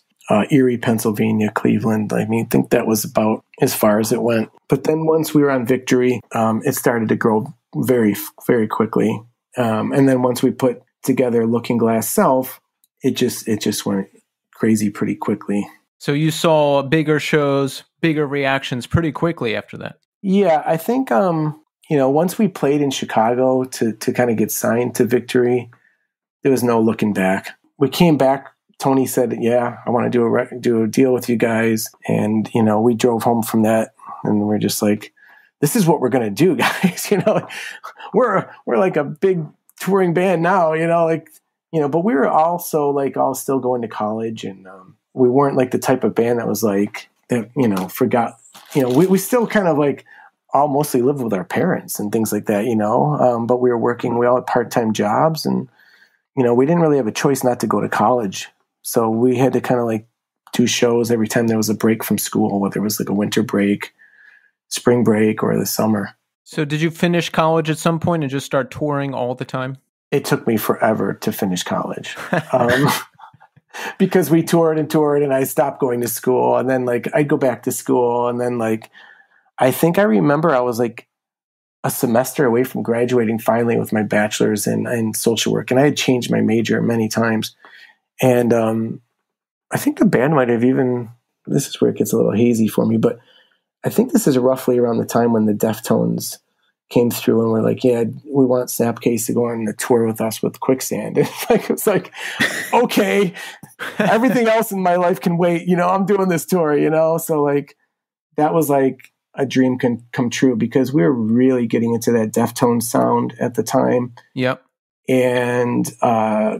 Erie, Pennsylvania, Cleveland. I think that was about as far as it went. But then once we were on Victory, it started to grow very, very quickly. And then once we put together Looking Glass Self, it just went crazy pretty quickly. So you saw bigger shows, bigger reactions pretty quickly after that. Yeah, I think once we played in Chicago to kind of get signed to Victory, there was no looking back. We came back. Tony said, "Yeah, I want to do a deal with you guys." And we drove home from that, and we're just like, "This is what we're gonna do, guys." We're like a big touring band now. But we were also like all still going to college, and we weren't like the type of band that was like that. Forgot. We still kind of like all mostly lived with our parents and things like that. But we were working. We all had part-time jobs, and we didn't really have a choice not to go to college. So we had to kind of like do shows every time there was a break from school, whether it was like a winter break, spring break, or the summer. So did you finish college at some point and just start touring all the time? It took me forever to finish college because we toured and I stopped going to school. And then like I'd go back to school. And then like, I think I remember I was like a semester away from graduating finally with my bachelor's in social work. And I had changed my major many times. And I think the band might have even, this is where it gets a little hazy for me, but I think this is roughly around the time when the Deftones came through and were like, yeah, we want Snapcase to go on the tour with us with Quicksand. And it's like, okay, everything else in my life can wait. I'm doing this tour, So like, that was like a dream can come true because we were really getting into that Deftones sound at the time. Yep. And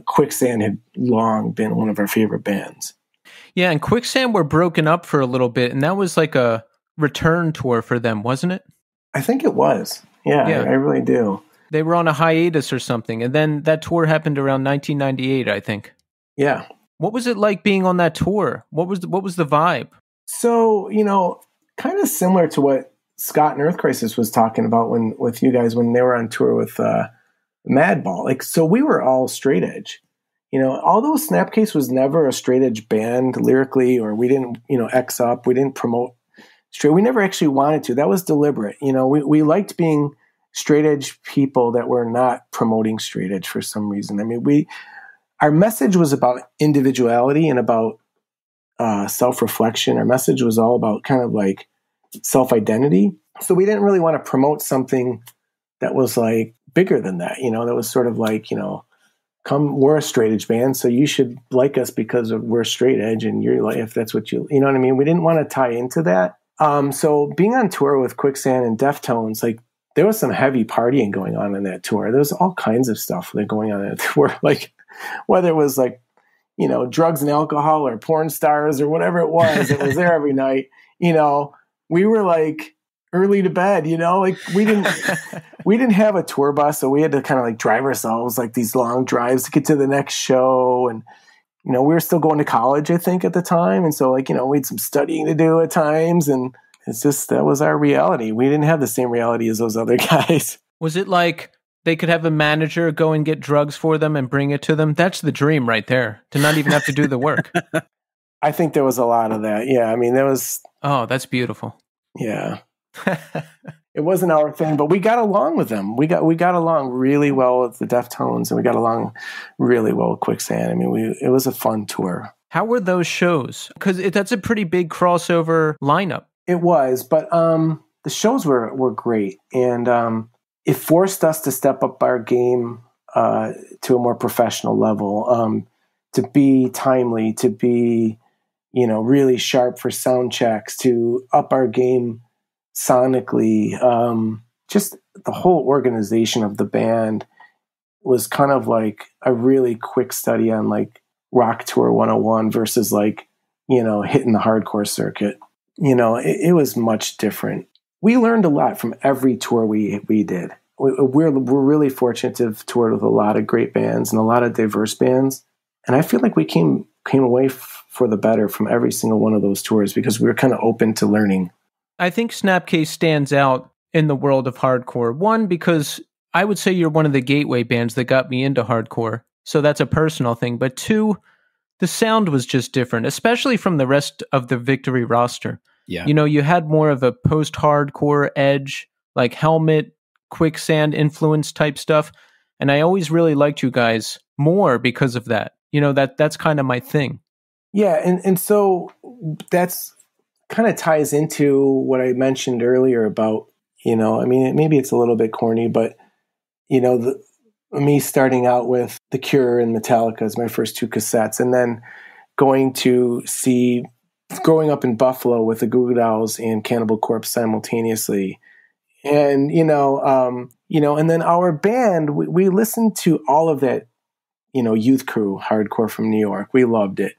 Quicksand had long been one of our favorite bands. Yeah, and Quicksand were broken up for a little bit, and that was like a return tour for them, wasn't it? I think it was. Yeah. I really do. They were on a hiatus or something, and then that tour happened around 1998, I think. Yeah. What was it like being on that tour? What was the vibe? So, kind of similar to what Scott and Earth Crisis was talking about with you guys when they were on tour with Madball. Like, so we were all straight edge. Although Snapcase was never a straight edge band lyrically, or we didn't, X up, we didn't promote straight. We never actually wanted to. That was deliberate. We liked being straight edge people that were not promoting straight edge for some reason. I mean, our message was about individuality and about self-reflection. Our message was all about kind of like self-identity. So we didn't really want to promote something that was like bigger than that, that was sort of like, we're a straight edge band, so you should like us because we're straight edge, and you're like, if that's what you know what I mean? We didn't want to tie into that. So being on tour with Quicksand and Deftones, like there was some heavy partying going on in that tour. There was all kinds of stuff that going on in that tour, like whether it was like, drugs and alcohol or porn stars or whatever it was there every night. We were like early to bed, like we didn't have a tour bus, so we had to kind of like drive ourselves like these long drives to get to the next show. And we were still going to college, I think, at the time, and so like we had some studying to do at times, and it's just that was our reality. We didn't have the same reality as those other guys. Was it like they could have a manager go and get drugs for them and bring it to them? That's the dream right there, to not even have to do the work. I think there was a lot of that. Yeah, I mean, there was. Oh, that's beautiful. Yeah. It wasn't our thing, but we got along with them. We got along really well with the Deftones, and we got along really well with Quicksand. I mean, it was a fun tour. How were those shows? Because that's a pretty big crossover lineup. It was, but the shows were great, and it forced us to step up our game to a more professional level, to be timely, to be really sharp for sound checks, to up our game sonically. Just the whole organization of the band was kind of like a really quick study on like Rock Tour 101 versus like, hitting the hardcore circuit. It was much different. We learned a lot from every tour we did. We're really fortunate to have toured with a lot of great bands and a lot of diverse bands. And I feel like we came away for the better from every single one of those tours because we were kind of open to learning. I think Snapcase stands out in the world of hardcore. One, because I would say you're one of the gateway bands that got me into hardcore. So that's a personal thing. But two, the sound was just different, especially from the rest of the Victory roster. Yeah. You had more of a post-hardcore edge, like Helmet, Quicksand influence type stuff. And I always really liked you guys more because of that. That's kind of my thing. Yeah. And so that's kind of ties into what I mentioned earlier about, maybe it's a little bit corny, but, me starting out with The Cure and Metallica as my first two cassettes, and then growing up in Buffalo with the Goo Goo Dolls and Cannibal Corpse simultaneously. And, and then our band, we listened to all of that, youth crew hardcore from New York. We loved it.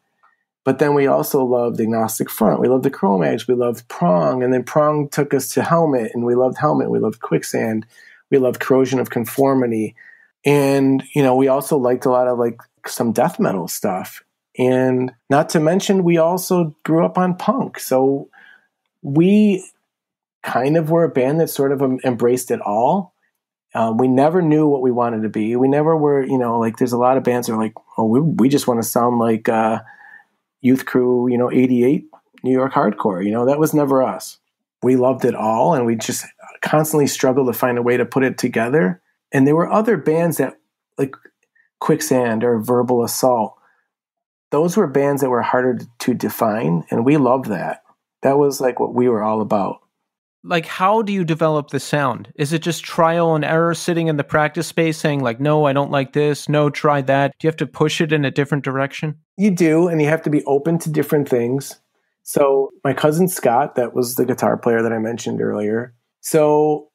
But then we also loved Agnostic Front. We loved the Cro-Mags. We loved Prong. And then Prong took us to Helmet, and we loved Helmet. We loved Quicksand. We loved Corrosion of Conformity. And, we also liked a lot of like some death metal stuff. And not to mention, we also grew up on punk. So we kind of were a band that sort of embraced it all. We never knew what we wanted to be. We never were, like there's a lot of bands that are like, oh, we just want to sound like Youth Crew, 88 New York hardcore. That was never us. We loved it all, and we just constantly struggled to find a way to put it together. And there were other bands that, like Quicksand or Verbal Assault, those were bands that were harder to define, and we loved that. That was like what we were all about. Like, how do you develop the sound? Is it just trial and error sitting in the practice space saying like, no, I don't like this, no, try that? Do you have to push it in a different direction? You do, and you have to be open to different things. So my cousin Scott, that was the guitar player that I mentioned earlier. So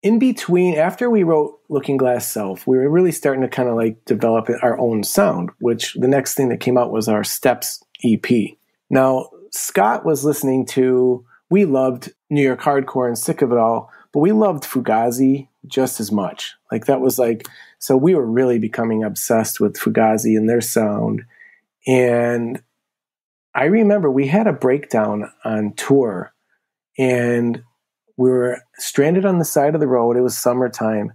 in between, after we wrote Looking Glass Self, we were really starting to kind of like develop our own sound, which the next thing that came out was our Steps EP. Now, Scott was listening to, we loved New York hardcore and Sick of It All, but we loved Fugazi just as much. Like that was like, so we were really becoming obsessed with Fugazi and their sound. And I remember we had a breakdown on tour and we were stranded on the side of the road. It was summertime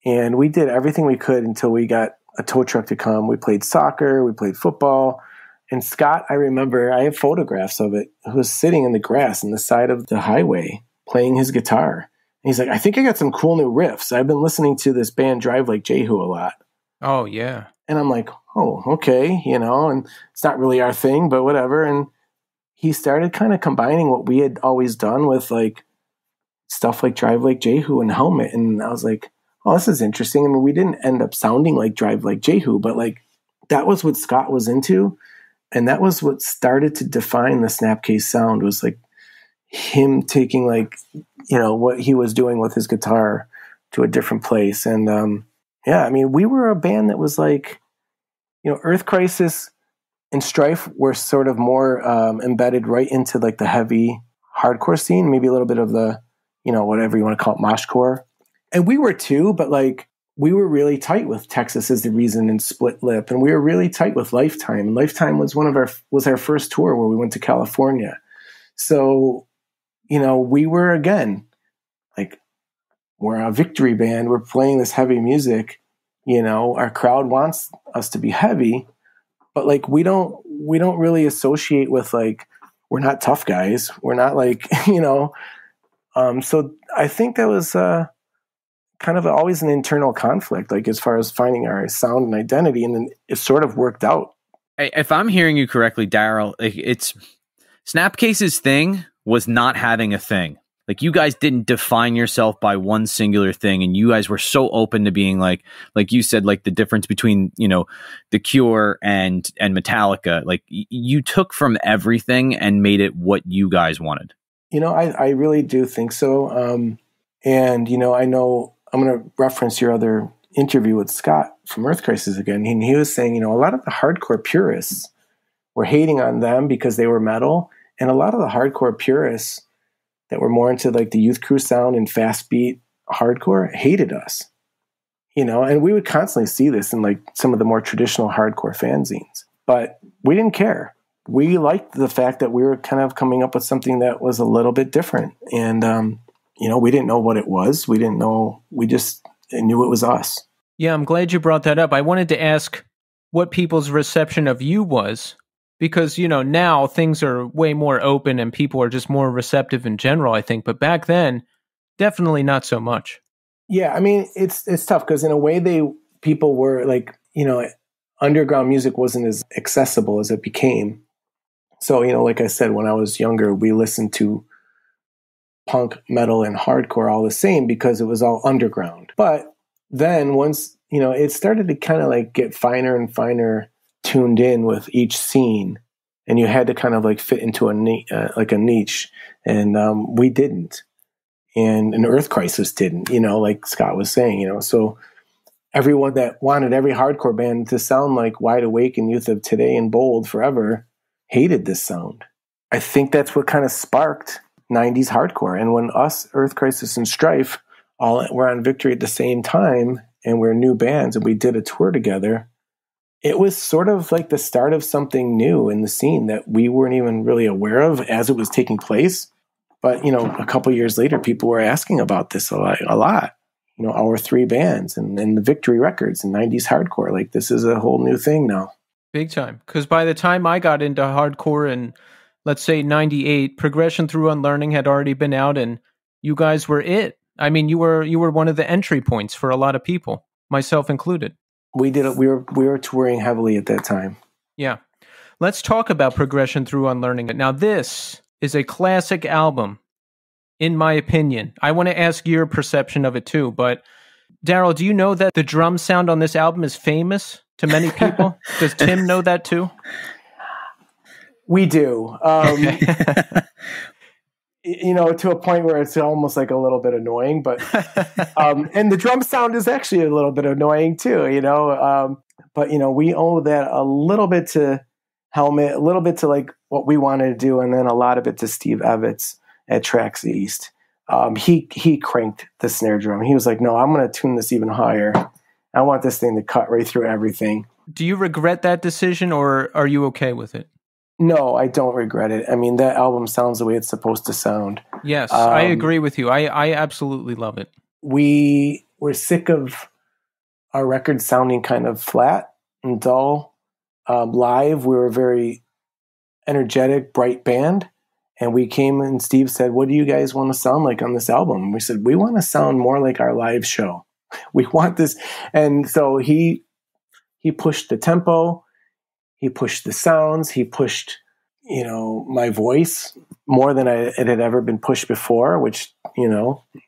and we did everything we could until we got a tow truck to come. We played soccer, we played football. And Scott, I remember, I have photographs of it, who was sitting in the grass on the side of the highway playing his guitar. And he's like, I think I got some cool new riffs. I've been listening to this band Drive Like Jehu a lot. Oh, yeah. And I'm like, oh, okay, and it's not really our thing, but whatever. And he started kind of combining what we had always done with like stuff like Drive Like Jehu and Helmet. And I was like, oh, this is interesting. I mean, we didn't end up sounding like Drive Like Jehu, but like that was what Scott was into. And that was what started to define the Snapcase sound, was like him taking like, what he was doing with his guitar to a different place. And yeah, I mean, we were a band that was like, Earth Crisis and Strife were sort of more embedded right into like the heavy hardcore scene, maybe a little bit of the, whatever you want to call it, moshcore. And we were too, but like, we were really tight with Texas Is the Reason and Split Lip, and we were really tight with Lifetime. And Lifetime was was our first tour where we went to California. So, we were again like, we're a victory band. We're playing this heavy music. Our crowd wants us to be heavy, but like we don't really associate with like, we're not tough guys. We're not like So I think that was kind of always an internal conflict, like as far as finding our sound and identity, and then it sort of worked out. If I'm hearing you correctly, Daryl, it's Snapcase's thing was not having a thing. Like you guys didn't define yourself by one singular thing, and you guys were so open to being like you said, like the difference between The Cure and Metallica. Like you took from everything and made it what you guys wanted. I really do think so. And I know I'm going to reference your other interview with Scott from Earth Crisis again. And he was saying, a lot of the hardcore purists were hating on them because they were metal, and a lot of the hardcore purists that were more into like the Youth Crew sound and fast beat hardcore hated us, and we would constantly see this in like some of the more traditional hardcore fanzines, but we didn't care. We liked the fact that we were kind of coming up with something that was a little bit different. And, we didn't know what it was. We didn't know, we just knew it was us. Yeah, I'm glad you brought that up. I wanted to ask what people's reception of you was, because, now things are way more open and people are just more receptive in general, I think. But back then, definitely not so much. Yeah, I mean, it's tough because in a way people were like, underground music wasn't as accessible as it became. So, like I said, when I was younger, we listened to punk, metal, and hardcore all the same because it was all underground. But then once, it started to kind of like get finer and finer tuned in with each scene, and you had to kind of like fit into a niche, and we didn't. And an Earth Crisis didn't, like Scott was saying, so everyone that wanted every hardcore band to sound like Wide Awake and Youth of Today and Bold forever hated this sound. I think that's what kind of sparked 90s hardcore. And when us, Earth Crisis and Strife, all were on Victory at the same time, and we're new bands and we did a tour together, it was sort of like the start of something new in the scene that we weren't even really aware of as it was taking place. But, a couple years later, people were asking about this a lot. Our three bands and the Victory Records and 90s hardcore, like this is a whole new thing now. Big time. Because by the time I got into hardcore in, let's say, 98, Progression Through Unlearning had already been out, and you guys were it. I mean, you were one of the entry points for a lot of people, myself included. We were touring heavily at that time. Yeah. Let's talk about Progression Through Unlearning. Now, this is a classic album, in my opinion. I want to ask your perception of it too, but Daryl, do you know that the drum sound on this album is famous to many people? Does Tim know that too? We do. To a point where it's almost like a little bit annoying, but and the drum sound is actually a little bit annoying too, but we owe that a little bit to Helmet, a little bit to like what we wanted to do, and then a lot of it to Steve Evans at Tracks East. He cranked the snare drum. He was like, no, I'm going to tune this even higher. I want this thing to cut right through everything. Do you regret that decision, or are you okay with it? No, I don't regret it. I mean, that album sounds the way it's supposed to sound. Yes, I agree with you. I absolutely love it. We were sick of our record sounding kind of flat and dull. Live, we were a very energetic, bright band. And we came and Steve said, what do you guys want to sound like on this album? And we said, we want to sound more like our live show. We want this. And so he pushed the tempo. He pushed the sounds. He pushed, my voice more than it had ever been pushed before, which,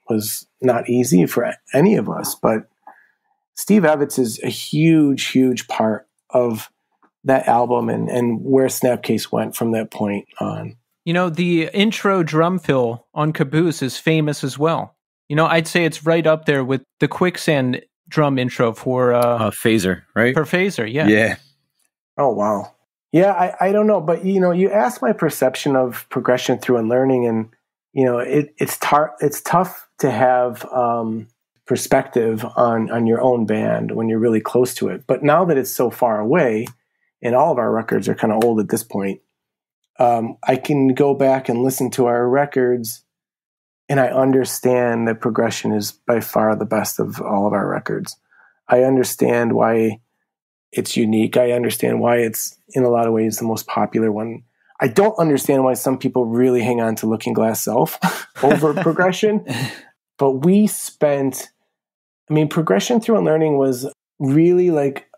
was not easy for any of us. But Steve Evans is a huge, huge part of that album and where Snapcase went from that point on. The intro drum fill on Caboose is famous as well. I'd say it's right up there with the Quicksand drum intro for Phaser, right? For Phaser, yeah. Yeah. Oh, wow. Yeah, I don't know. But, you asked my perception of Progression Through Unlearning, and, it's tough to have perspective on your own band when you're really close to it. But now that it's so far away, and all of our records are kind of old at this point, I can go back and listen to our records, and I understand that Progression is by far the best of all of our records. I understand why it's unique. I understand why it's, in a lot of ways, the most popular one. I don't understand why some people really hang on to Looking Glass Self over Progression. But Progression Through Unlearning was really like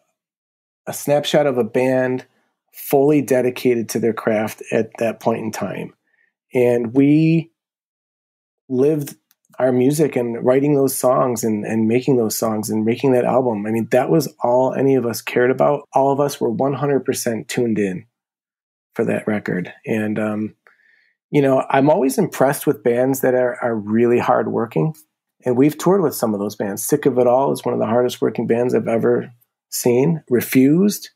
a snapshot of a band fully dedicated to their craft at that point in time. And we lived our music and writing those songs and making those songs and making that album. I mean, that was all any of us cared about. All of us were 100% tuned in for that record. And, I'm always impressed with bands that are really hardworking. And we've toured with some of those bands. Sick of It All is one of the hardest working bands I've ever seen. Refused.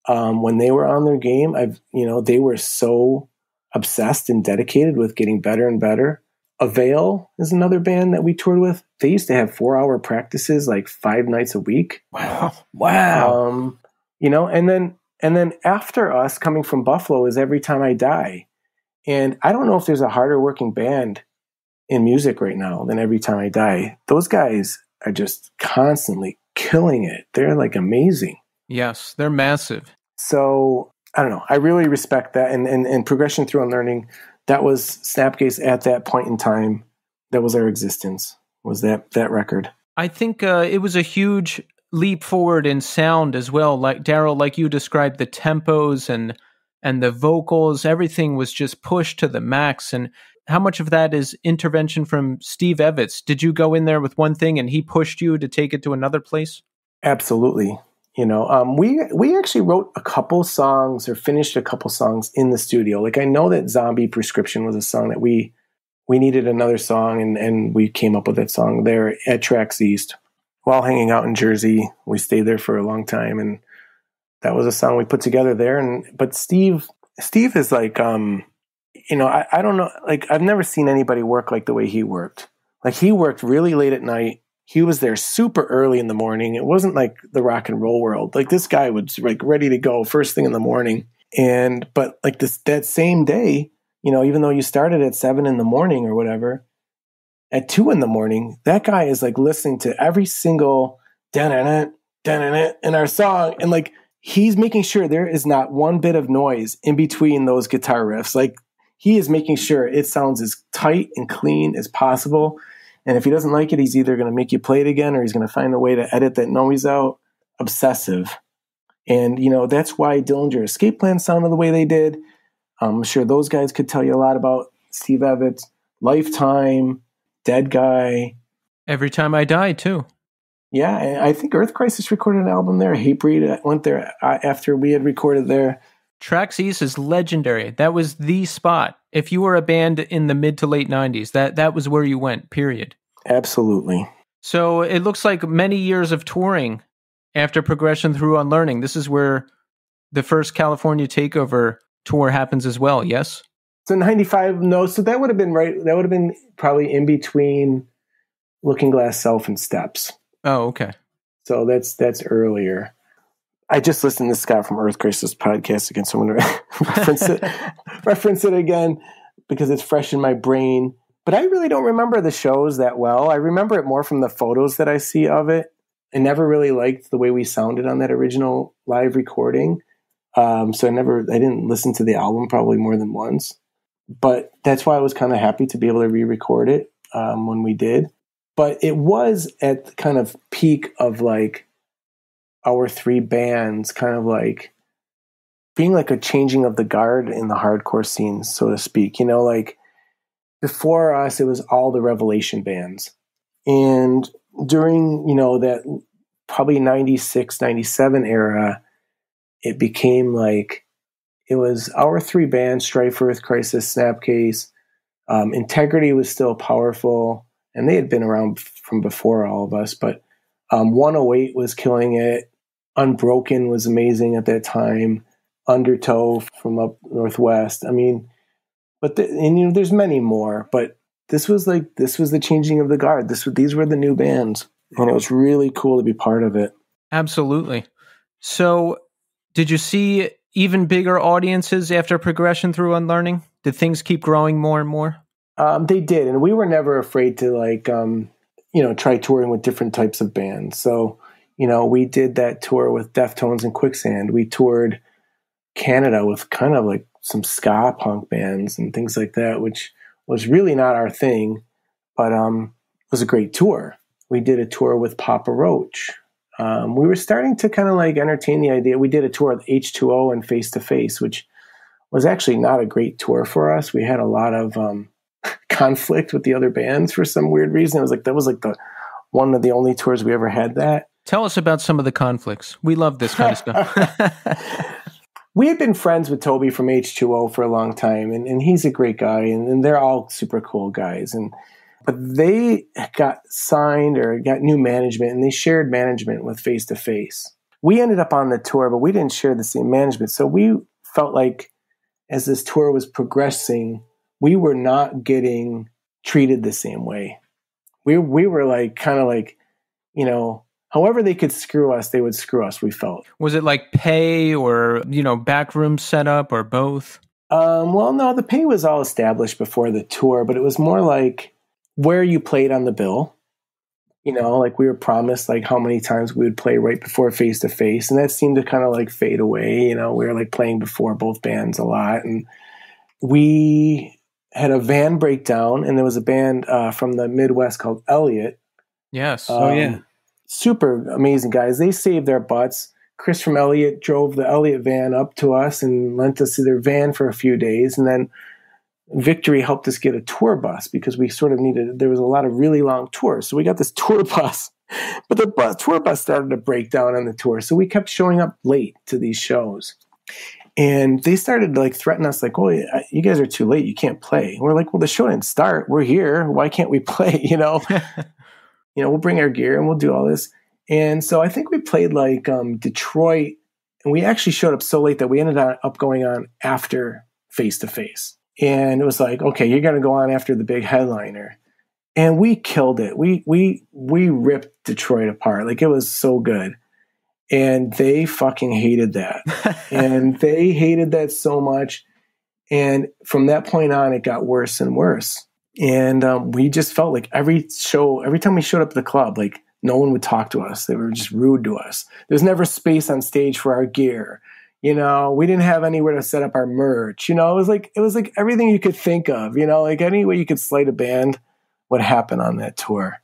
When they were on their game, they were so obsessed and dedicated with getting better and better. Avail is another band that we toured with. They used to have 4-hour practices like 5 nights a week. Wow. And then after us coming from Buffalo is Every Time I Die. And I don't know if there's a harder working band in music right now than Every Time I Die. Those guys are just constantly killing it. They're like amazing. Yes, they're massive. So I don't know. I really respect that. And Progression Through Unlearning, that was Snapcase at that point in time. That was our existence, was that record. I think it was a huge leap forward in sound as well. Like Daryl, like you described, the tempos and the vocals, everything was just pushed to the max. And how much of that is intervention from Steve Evans? Did you go in there with one thing and he pushed you to take it to another place? Absolutely. We actually wrote a couple songs or finished a couple songs in the studio. Like I know that Zombie Prescription was a song that we needed another song and we came up with that song there at Tracks East while hanging out in Jersey. We stayed there for a long time and that was a song we put together there. But Steve is like, I don't know, like I've never seen anybody work like the way he worked. Like he worked really late at night. He was there super early in the morning. It wasn't like the rock and roll world. Like this guy was like ready to go first thing in the morning. But like that same day, even though you started at 7 a.m. or whatever, at 2 a.m, that guy is like listening to every single in our song. And like, he's making sure there is not one bit of noise in between those guitar riffs. Like he is making sure it sounds as tight and clean as possible. And if he doesn't like it, he's either going to make you play it again or he's going to find a way to edit that noise out. Obsessive. And, that's why Dillinger Escape Plan sounded the way they did. I'm sure those guys could tell you a lot about Steve Evans, Lifetime, Dead Guy. Every Time I Die, too. Yeah, and I think Earth Crisis recorded an album there. Hatebreed went there after we had recorded there. Trax East is legendary. That was the spot. If you were a band in the mid to late 90s, that was where you went, period. Absolutely. So it looks like many years of touring after Progression Through Unlearning. This is where the first California Takeover tour happens as well, yes? So 95, no. So that would have been right. That would have been probably in between Looking Glass Self and Steps. Oh, okay. So that's earlier. I just listened to Scott from Earth Crisis podcast again, so I'm going to reference it again because it's fresh in my brain. But I really don't remember the shows that well. I remember it more from the photos that I see of it. I never really liked the way we sounded on that original live recording. So I didn't listen to the album probably more than once. But that's why I was kind of happy to be able to re-record it when we did. But it was at the kind of peak of like our three bands kind of like being like a changing of the guard in the hardcore scene, so to speak. You know, like before us, it was all the Revelation bands. And during, you know, that probably 96, 97 era, it became like, it was our three bands, Strife, Earth Crisis, Snapcase. Integrity was still powerful, and they had been around from before all of us, but 108 was killing it. Unbroken was amazing at that time. Undertow from up northwest. I mean, but there's many more, but this was the changing of the guard. These were the new bands, and it was really cool to be part of it. Absolutely. So did you see even bigger audiences after Progression Through Unlearning? Did things keep growing more and more? They did, and we were never afraid to try touring with different types of bands. So, we did that tour with Deftones and Quicksand. We toured Canada with kind of like some ska punk bands and things like that, which was really not our thing, but it was a great tour. We did a tour with Papa Roach. We were starting to kind of like entertain the idea. We did a tour with H2O and Face to Face, which was actually not a great tour for us. We had a lot of conflict with the other bands for some weird reason. That was one of the only tours we ever had that. Tell us about some of the conflicts. We love this kind of stuff. We had been friends with Toby from H2O for a long time, and he's a great guy, and they're all super cool guys. But they got signed or got new management, and they shared management with Face to Face. We ended up on the tour, but we didn't share the same management. So we felt like as this tour was progressing, we were not getting treated the same way. We were like kind of like, however they could screw us, they would screw us, we felt. Was it like pay or, backroom setup or both? Well, no, the pay was all established before the tour, but it was more like where you played on the bill. Like we were promised like how many times we would play right before Face to Face, and that seemed to kind of like fade away. We were like playing before both bands a lot, and we had a van breakdown, and there was a band from the Midwest called Elliott. Yes. Oh yeah. Super amazing guys. They saved their butts. Chris from Elliott drove the Elliott van up to us and lent us their van for a few days. And then Victory helped us get a tour bus because we sort of there was a lot of really long tours. So we got this tour bus, but the tour bus started to break down on the tour. So we kept showing up late to these shows. And they started to like threaten us like, oh, you guys are too late. You can't play. And we're like, well, the show didn't start. We're here. Why can't we play? We'll bring our gear and we'll do all this. And so I think we played like Detroit, and we actually showed up so late that we ended up going on after Face to Face. And it was like, okay, you're going to go on after the big headliner. And we killed it. We ripped Detroit apart. Like it was so good. And they fucking hated that. And they hated that so much. And from that point on, it got worse and worse. And we just felt like every time we showed up at the club, like no one would talk to us. They were just rude to us. There's never space on stage for our gear. We didn't have anywhere to set up our merch. It was like everything you could think of, like any way you could slight a band would happen on that tour.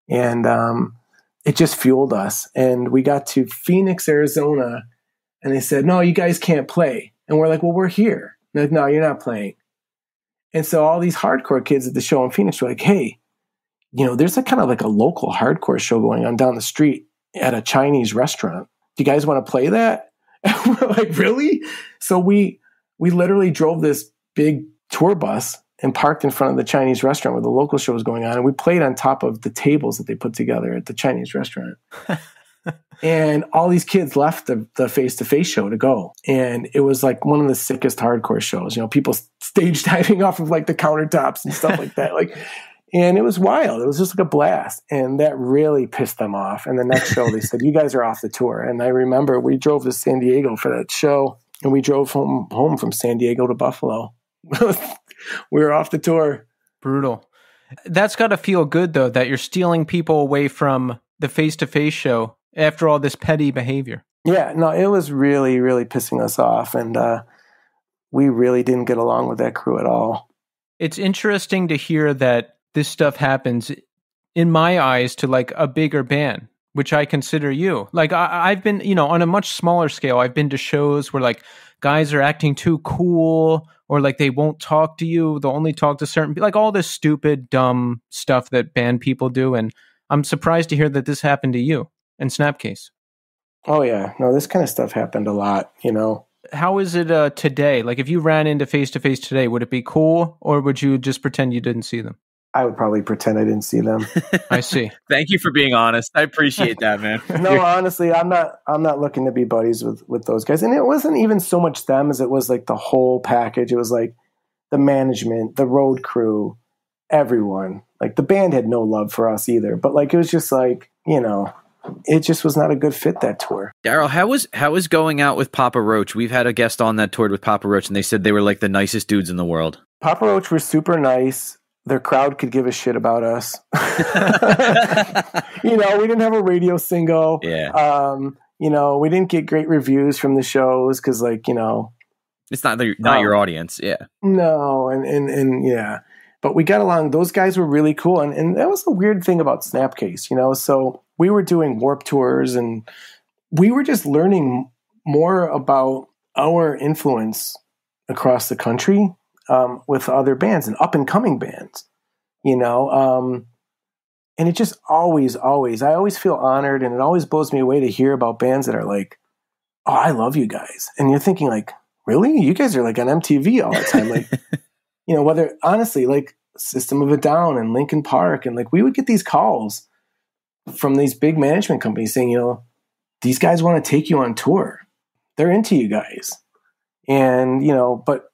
And it just fueled us. And we got to Phoenix, Arizona, and they said, no, you guys can't play. And we're like, well, we're here. And they're like, no, you're not playing. And so all these hardcore kids at the show in Phoenix were like, hey, there's a kind of like a local hardcore show going on down the street at a Chinese restaurant. Do you guys want to play that? And we're like, really? So we literally drove this big tour bus and parked in front of the Chinese restaurant where the local show was going on. And we played on top of the tables that they put together at the Chinese restaurant. And all these kids left the face-to-face show to go. And it was like one of the sickest hardcore shows, people stage diving off of like the countertops and stuff like that. And it was wild. It was just like a blast. And that really pissed them off. And the next show, they said, you guys are off the tour. And I remember we drove to San Diego for that show. And we drove home from San Diego to Buffalo. We were off the tour. Brutal. That's got to feel good, though, that you're stealing people away from the face-to-face show after all this petty behavior. Yeah, no, it was really, really pissing us off. And we really didn't get along with that crew at all. It's interesting to hear that this stuff happens, in my eyes, to like a bigger band, which I consider you. Like I've been, on a much smaller scale, I've been to shows where like guys are acting too cool, or like they won't talk to you. They'll only talk to certain people, like all this stupid, dumb stuff that band people do. And I'm surprised to hear that this happened to you and Snapcase. Oh yeah. No, this kind of stuff happened a lot, How is it today? Like if you ran into face-to-face today, would it be cool, or would you just pretend you didn't see them? I would probably pretend I didn't see them. I see. Thank you for being honest. I appreciate that, man. No, honestly, I'm not looking to be buddies with those guys. And it wasn't even so much them as it was like the whole package. It was like the management, the road crew, everyone. Like the band had no love for us either. But like it was just like, it just was not a good fit, that tour. Daryl, how was going out with Papa Roach? We've had a guest on that toured with Papa Roach, and they said they were like the nicest dudes in the world. Papa Roach were super nice. Their crowd could give a shit about us. We didn't have a radio single. Yeah. We didn't get great reviews from the shows because, it's not your audience. Yeah. No, and yeah. But we got along. Those guys were really cool. And that was the weird thing about Snapcase, So we were doing Warped tours and we were just learning more about our influence across the country with other bands and up-and-coming bands, and it just always, I always feel honored, and it always blows me away to hear about bands that are like, oh, I love you guys. And you're thinking like, really? You guys are like on MTV all the time. Like, whether, honestly, like System of a Down and Linkin Park, and like we would get these calls from these big management companies saying, these guys want to take you on tour. They're into you guys. And, but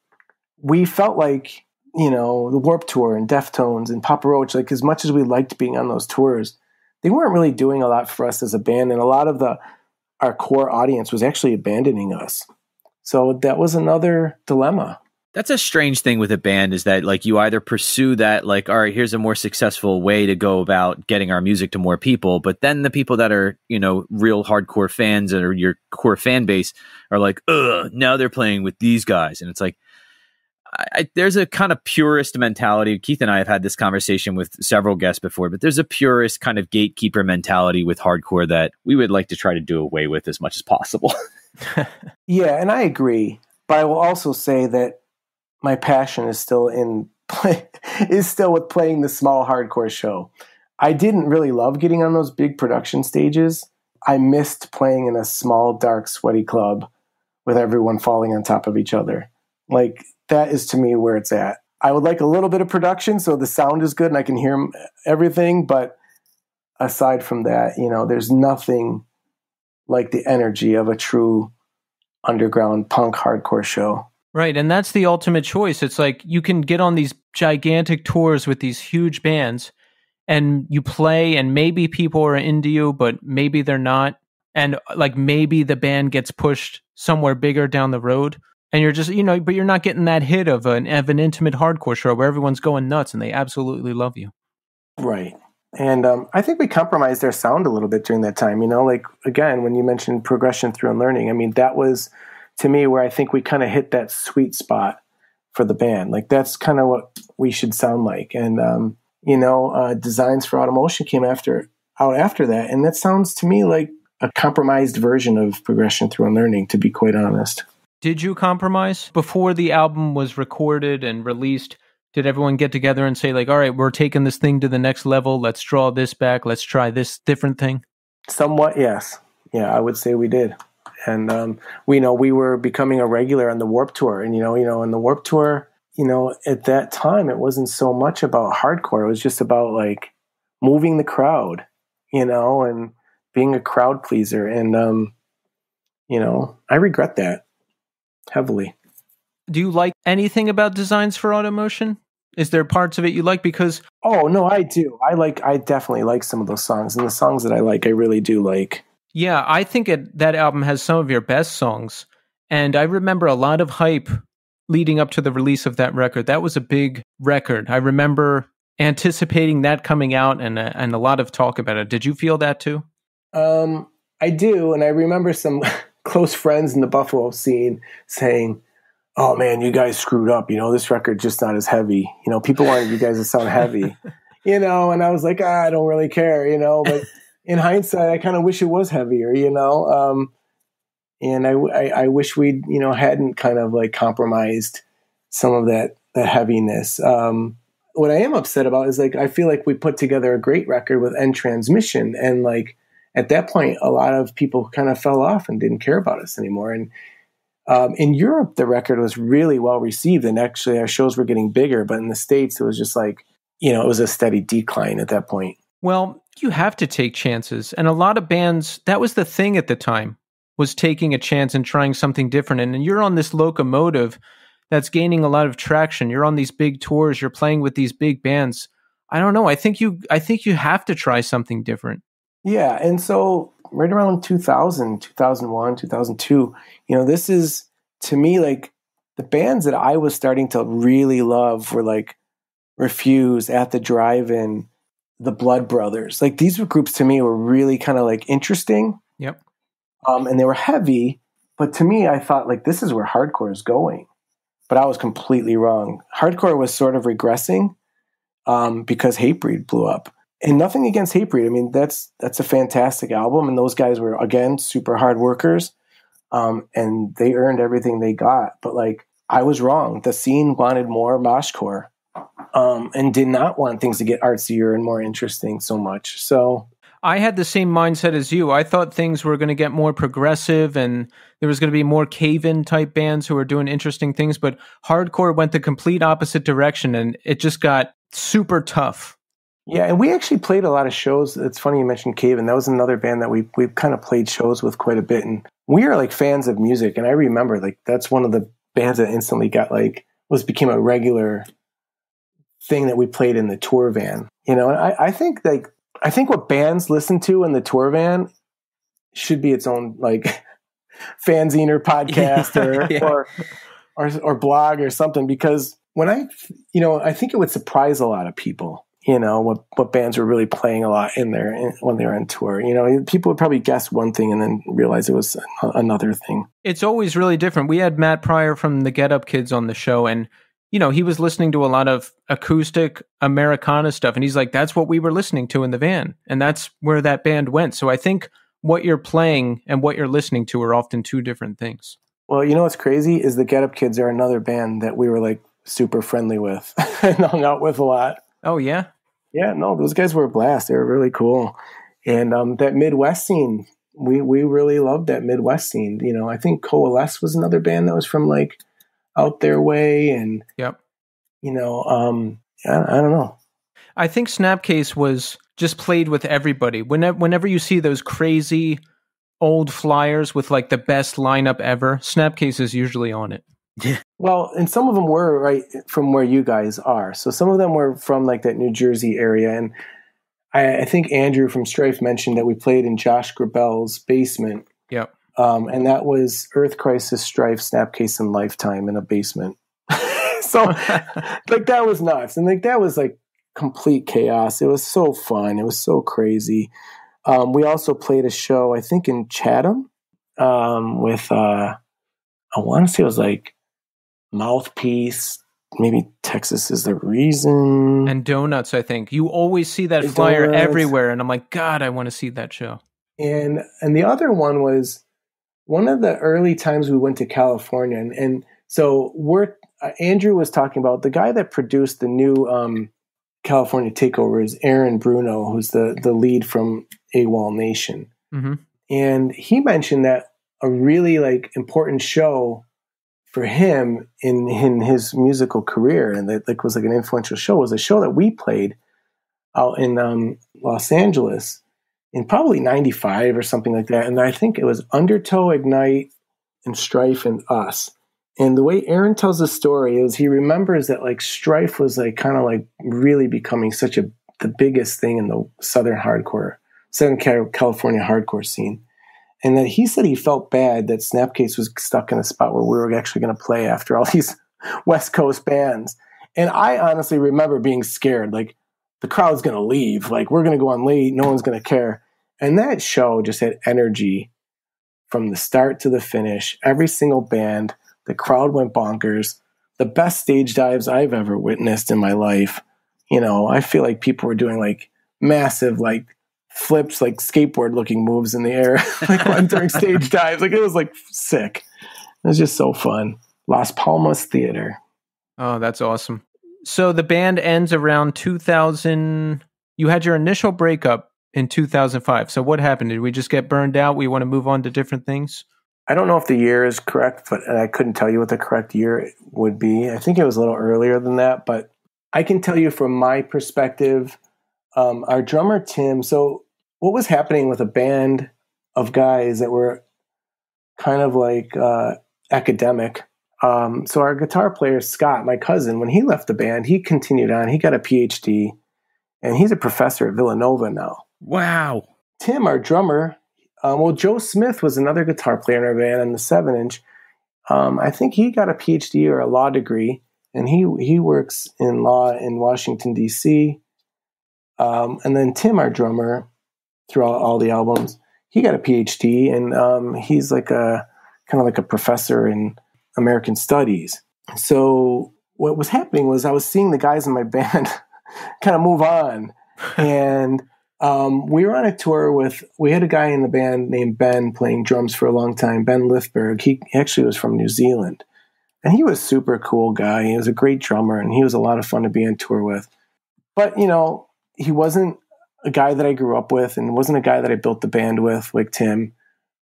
we felt like, the Warped Tour and Deftones and Papa Roach, like as much as we liked being on those tours, they weren't really doing a lot for us as a band. And a lot of our core audience was actually abandoning us. So that was another dilemma. That's a strange thing with a band, is that like you either pursue that, like, all right, here's a more successful way to go about getting our music to more people. But then the people that are, real hardcore fans or your core fan base are like, ugh, now they're playing with these guys. And it's like, there's a kind of purist mentality. Keith and I have had this conversation with several guests before, but there's a purist kind of gatekeeper mentality with hardcore that we would like to try to do away with as much as possible. Yeah, and I agree. But I will also say that my passion is still with playing the small hardcore show. I didn't really love getting on those big production stages. I missed playing in a small, dark, sweaty club with everyone falling on top of each other. Like, that is to me where it's at. I would like a little bit of production so the sound is good and I can hear everything. But aside from that, there's nothing like the energy of a true underground punk hardcore show. Right. And that's the ultimate choice. It's like you can get on these gigantic tours with these huge bands and you play and maybe people are into you, but maybe they're not. And like maybe the band gets pushed somewhere bigger down the road. And you're just, but you're not getting that hit of an intimate hardcore show where everyone's going nuts and they absolutely love you. Right. And I think we compromised our sound a little bit during that time. Like, again, when you mentioned Progression Through Unlearning, I mean, that was, to me, where I think we kind of hit that sweet spot for the band. Like, that's kind of what we should sound like. And, Designs for Automotion came out after that. And that sounds to me like a compromised version of Progression Through Unlearning, to be quite honest. Did you compromise? Before the album was recorded and released, did everyone get together and say like, all right, we're taking this thing to the next level. Let's draw this back. Let's try this different thing. Somewhat, yes. Yeah, I would say we did. And we were becoming a regular on the Warped Tour, and in the Warped Tour, at that time, it wasn't so much about hardcore. It was just about like moving the crowd, and being a crowd pleaser. And I regret that heavily. Do you like anything about Designs for Automotion? Is there parts of it you like? Because oh no, I do. I definitely like some of those songs, and the songs that I like, I really do like. Yeah, I think that album has some of your best songs, and I remember a lot of hype leading up to the release of that record. That was a big record. I remember anticipating that coming out, and a lot of talk about it. Did you feel that too? I do, and I remember some close friends in the Buffalo scene saying, "Oh man, you guys screwed up. This record's just not as heavy. People wanted you guys to sound heavy." And I was like, I don't really care, but in hindsight, I kind of wish it was heavier, and I wish we'd, hadn't kind of like compromised some of that heaviness. What I am upset about is like, I feel like we put together a great record with End Transmission, and like at that point, a lot of people kind of fell off and didn't care about us anymore. And in Europe, the record was really well received, and actually our shows were getting bigger. But in the States, it was just like, it was a steady decline at that point. Well, you have to take chances. And a lot of bands, that was the thing at the time, was taking a chance and trying something different. And you're on this locomotive that's gaining a lot of traction. You're on these big tours. You're playing with these big bands. I don't know. I think you have to try something different. Yeah. And so right around 2000, 2001, 2002, this is, to me, like the bands that I was starting to really love were like Refuse, At the Drive-In, the Blood Brothers. Like these groups to me were really kind of like interesting. Yep. And they were heavy, but to me, I thought like this is where hardcore is going. But I was completely wrong. Hardcore was sort of regressing because Hatebreed blew up. And nothing against Hatebreed. I mean, that's a fantastic album, and those guys were again super hard workers, and they earned everything they got. But like I was wrong. The scene wanted more moshcore. And did not want things to get artsier and more interesting so much. So I had the same mindset as you. I thought things were going to get more progressive and there was going to be more cave-in type bands who were doing interesting things, but hardcore went the complete opposite direction and it just got super tough. Yeah, and we actually played a lot of shows. It's funny you mentioned Cave-In. That was another band that we kind of played shows with quite a bit, and we are like fans of music, and I remember like that's one of the bands that instantly got like became a regular thing that we played in the tour van, and I think what bands listen to in the tour van should be its own like fanzine or podcast or blog or something, because when I think it would surprise a lot of people, what bands were really playing a lot in there when they were on tour. People would probably guess one thing and then realize it was another thing. It's always really different. We had Matt Pryor from the Get Up Kids on the show, and he was listening to a lot of acoustic Americana stuff. And he's like, that's what we were listening to in the van. And that's where that band went. So I think what you're playing and what you're listening to are often two different things. Well, what's crazy is the Get Up Kids are another band that we were like super friendly with and hung out with a lot. Oh, yeah? Yeah, no, those guys were a blast. They were really cool. And that Midwest scene, we really loved that Midwest scene. I think Coalesce was another band that was from like Out Their Way, and yep. I don't know. I think Snapcase was just played with everybody. Whenever you see those crazy old flyers with like the best lineup ever, Snapcase is usually on it. Yeah. Well, and some of them were right from where you guys are. So some of them were from like that New Jersey area. And I think Andrew from Strife mentioned that we played in Josh Grabel's basement. Yep. And that was Earth Crisis, Strife, Snapcase, and Lifetime in a basement. So like that was nuts. And like that was like complete chaos. It was so fun. It was so crazy. We also played a show, I think in Chatham, with I want to say it was like Mouthpiece, maybe Texas Is the Reason. And Donuts, I think. You always see that flyer Donuts everywhere, and I'm like, God, I want to see that show. And the other one was one of the early times we went to California, and so Andrew was talking about the guy that produced the new California Takeover is Aaron Bruno, who's the lead from AWOL Nation. Mm-hmm. And he mentioned that a really like important show for him in his musical career, and that like was like an influential show, was a show that we played out in Los Angeles in probably 95 or something like that. And I think it was Undertow, Ignite, and Strife and us. And the way Aaron tells the story is he remembers that like Strife was like kind of like really becoming the biggest thing in the Southern California hardcore scene. And that he said he felt bad that Snapcase was stuck in a spot where we were actually going to play after all these West Coast bands. And I honestly remember being scared, like the crowd's going to leave, like we're going to go on late, no one's going to care. And that show just had energy from the start to the finish. Every single band, the crowd went bonkers. The best stage dives I've ever witnessed in my life. You know, I feel like people were doing like massive, like flips, like skateboard looking moves in the air, like during stage dives. Like it was like sick. It was just so fun. Las Palmas Theater. Oh, that's awesome. So the band ends around 2000. You had your initial breakup in 2005. So what happened? Did we just get burned out? We want to move on to different things? I don't know if the year is correct, but I couldn't tell you what the correct year would be. I think it was a little earlier than that, but I can tell you from my perspective, our drummer, Tim, so what was happening with a band of guys that were kind of like academic. So our guitar player, Scott, my cousin, when he left the band, he continued on. He got a PhD, and he's a professor at Villanova now. Wow. Tim, our drummer, Joe Smith was another guitar player in our band on the 7-inch. I think he got a PhD or a law degree, and he works in law in Washington, D.C. And then Tim, our drummer, throughout all the albums, he got a PhD, and he's like a kind of like a professor in American Studies. So what was happening was I was seeing the guys in my band kind of move on, and we were on a tour we had a guy in the band named Ben playing drums for a long time, Ben Lithberg. He actually was from New Zealand, and he was a super cool guy. He was a great drummer, and he was a lot of fun to be on tour with. But, you know, he wasn't a guy that I grew up with, and wasn't a guy that I built the band with like Tim.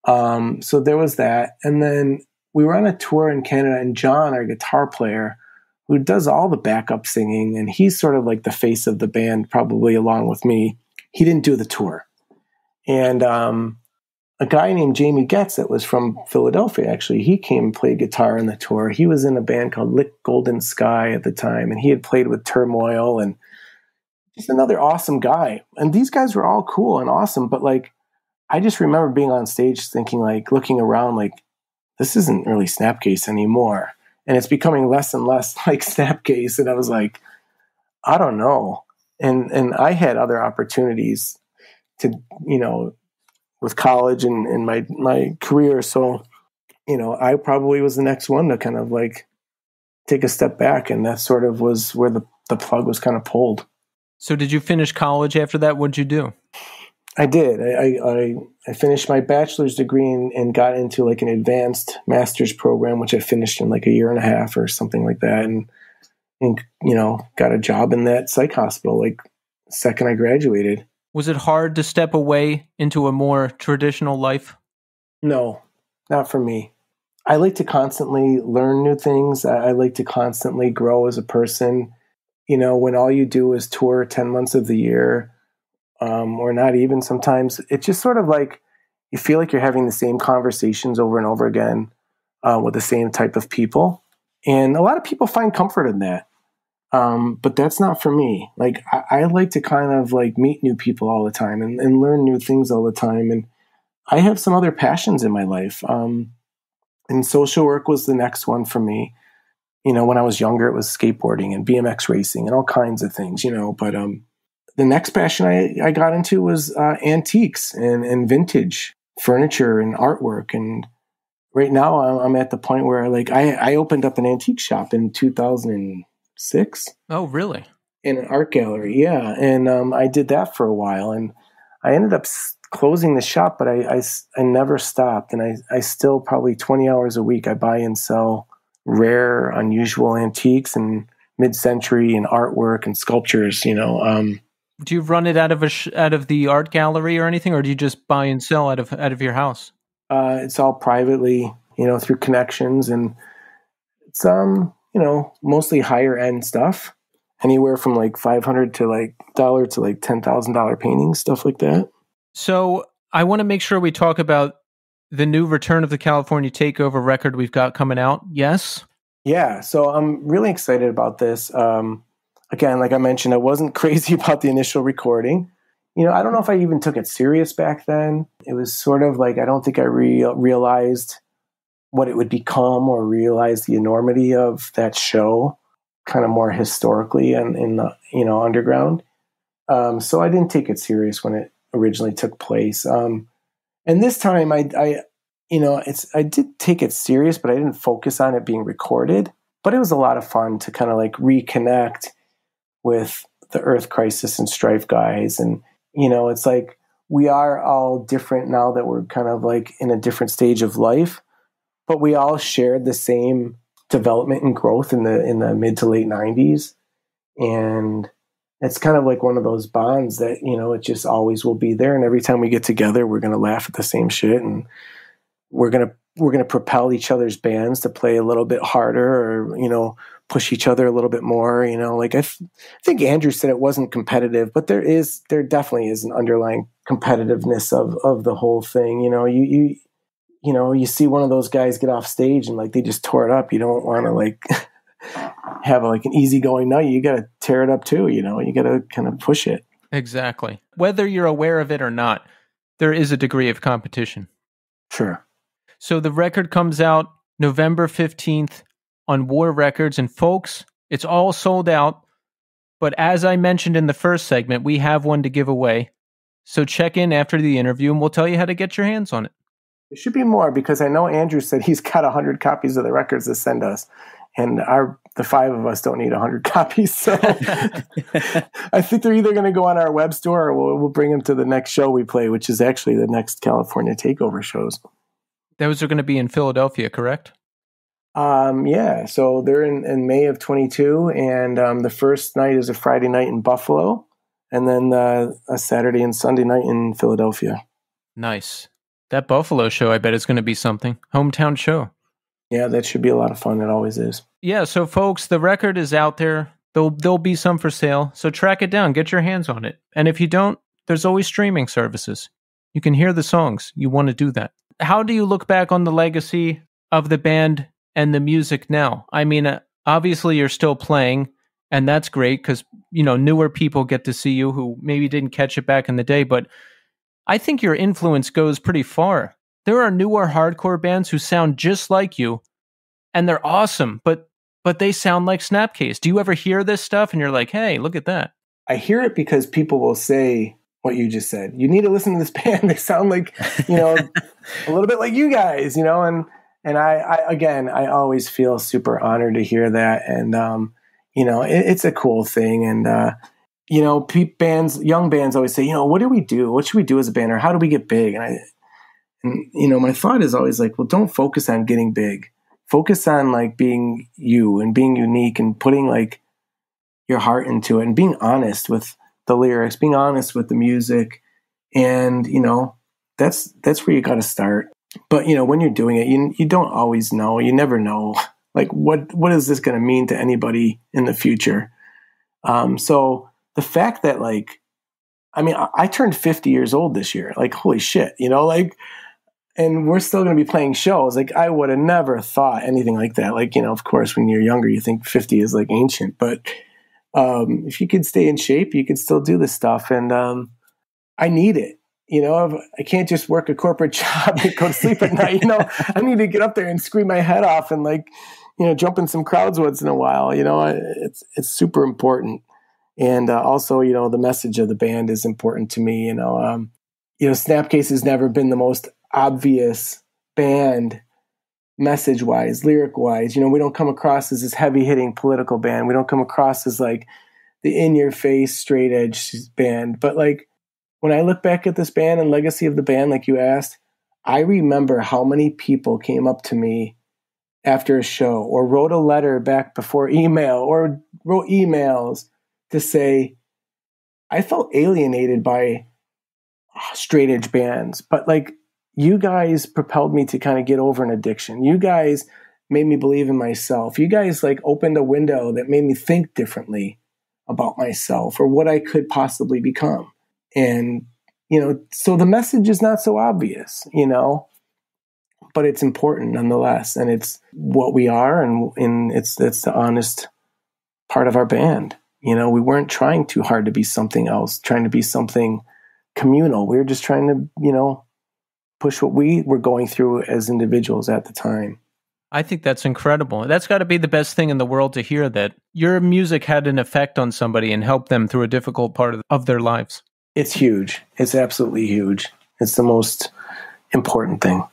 So there was that. And then we were on a tour in Canada, and John, our guitar player, who does all the backup singing, and he's sort of like the face of the band, probably along with me, he didn't do the tour. And a guy named Jamie Getz that was from Philadelphia, actually, he came and played guitar on the tour. He was in a band called Lick Golden Sky at the time, and he had played with Turmoil, and just another awesome guy. And these guys were all cool and awesome, but like, I just remember being on stage thinking, like, looking around, like, this isn't really Snapcase anymore. And it's becoming less and less like Snapcase. And I was like, I don't know. And I had other opportunities to, you know, with college and my career. So, you know, I probably was the next one to kind of like take a step back. And that sort of was where the plug was kind of pulled. So did you finish college after that? What'd you do? I did. I finished my bachelor's degree and got into like an advanced master's program, which I finished in like a year and a half or something like that. And you know, got a job in that psych hospital like second I graduated. Was it hard to step away into a more traditional life? No, not for me. I like to constantly learn new things. I like to constantly grow as a person. You know, when all you do is tour 10 months of the year, or not even sometimes, it's just sort of like you feel like you're having the same conversations over and over again with the same type of people. And a lot of people find comfort in that. But that's not for me. Like, I like to kind of like meet new people all the time and learn new things all the time. And I have some other passions in my life. And social work was the next one for me. You know, when I was younger, it was skateboarding and BMX racing and all kinds of things, you know. But the next passion I got into was antiques and vintage furniture and artwork. And right now I'm at the point where like I opened up an antique shop in 2006. Oh, really? In an art gallery, yeah. And I did that for a while, and I ended up closing the shop, but I never stopped. And I still probably 20 hours a week I buy and sell rare, unusual antiques and mid-century and artwork and sculptures, you know. Do you run it out of the art gallery or anything, or do you just buy and sell out of your house? It's all privately, through connections, and it's mostly higher end stuff, anywhere from like $500 to like $1 to like $10,000 paintings, stuff like that. So I want to make sure we talk about the new Return of the California Takeover record we've got coming out. Yes? Yeah, so I'm really excited about this. Again, like I mentioned, I wasn't crazy about the initial recording. I don't know if I even took it serious back then. It was sort of like, I don't think I realized what it would become or realized the enormity of that show, kind of more historically and in the, underground. So I didn't take it serious when it originally took place. And this time I did take it serious, but I didn't focus on it being recorded. But it was a lot of fun to kind of like reconnect with the Earth Crisis and Strife guys. And, it's like we are all different now that we're kind of like in a different stage of life, but we all shared the same development and growth in the mid to late 90s. And it's kind of like one of those bonds that, it just always will be there. And every time we get together, we're going to laugh at the same shit, and we're going to propel each other's bands to play a little bit harder, or, push each other a little bit more. Like I think Andrew said it wasn't competitive, but there definitely is an underlying competitiveness of the whole thing. You see one of those guys get off stage and like they just tore it up. You don't want to like have like an easygoing night. You got to tear it up too. You got to kind of push it. Exactly. Whether you're aware of it or not, there is a degree of competition. Sure. So the record comes out November 15th on War Records. And folks, it's all sold out. But as I mentioned in the first segment, we have one to give away. So check in after the interview and we'll tell you how to get your hands on it. There should be more, because I know Andrew said he's got 100 copies of the records to send us. And the 5 of us don't need 100 copies. So I think they're either going to go on our web store, or we'll bring them to the next show we play, which is actually the next California Takeover shows. Those are going to be in Philadelphia, correct? Yeah. So they're in May of 22. And the first night is a Friday night in Buffalo. And then a Saturday and Sunday night in Philadelphia. Nice. That Buffalo show, I bet, is going to be something. Hometown show. Yeah, that should be a lot of fun. It always is. Yeah, so folks, the record is out there. There'll be some for sale. So track it down. Get your hands on it. And if you don't, there's always streaming services. You can hear the songs. You want to do that. How do you look back on the legacy of the band and the music now? I mean, obviously you're still playing, and that's great because, newer people get to see you who maybe didn't catch it back in the day. But I think your influence goes pretty far. There are newer hardcore bands who sound just like you, and they're awesome, but they sound like Snapcase. Do you ever hear this stuff and you're like, hey, look at that? I hear it because people will say what you just said. You need to listen to this band. They sound like, a little bit like you guys, and I always feel super honored to hear that. And, it's a cool thing. And, young bands always say, what do we do? What should we do as a band? Or how do we get big? And my thought is always like, well, don't focus on getting big. Focus on like being you and being unique and putting like your heart into it and being honest with the lyrics, being honest with the music. And, that's where you got to start. But, when you're doing it, you don't always know. You never know. Like, what is this going to mean to anybody in the future? So the fact that I turned 50 years old this year, like, holy shit, and we're still going to be playing shows. Like, I would have never thought anything like that. Like, of course, when you're younger, you think 50 is like ancient, but if you could stay in shape, you could still do this stuff. And I need it. I can't just work a corporate job and go to sleep at night. I need to get up there and scream my head off and jump in some crowds once in a while. It's super important. And also, the message of the band is important to me. Snapcase has never been the most obvious band message-wise, lyric-wise. We don't come across as this heavy-hitting political band. We don't come across as like the in-your-face, straight-edge band. But when I look back at this band and legacy of the band, like you asked, I remember how many people came up to me after a show or wrote a letter back before email or wrote emails to say, I felt alienated by straight edge bands, but you guys propelled me to kind of get over an addiction. You guys made me believe in myself. You guys like opened a window that made me think differently about myself or what I could possibly become. And, so the message is not so obvious, but it's important nonetheless. And it's what we are. And it's the honest part of our band. We weren't trying too hard to be something else, trying to be something communal. We were just trying to, push what we were going through as individuals at the time. I think that's incredible. That's got to be the best thing in the world to hear, that your music had an effect on somebody and helped them through a difficult part of their lives. It's huge. It's absolutely huge. It's the most important thing.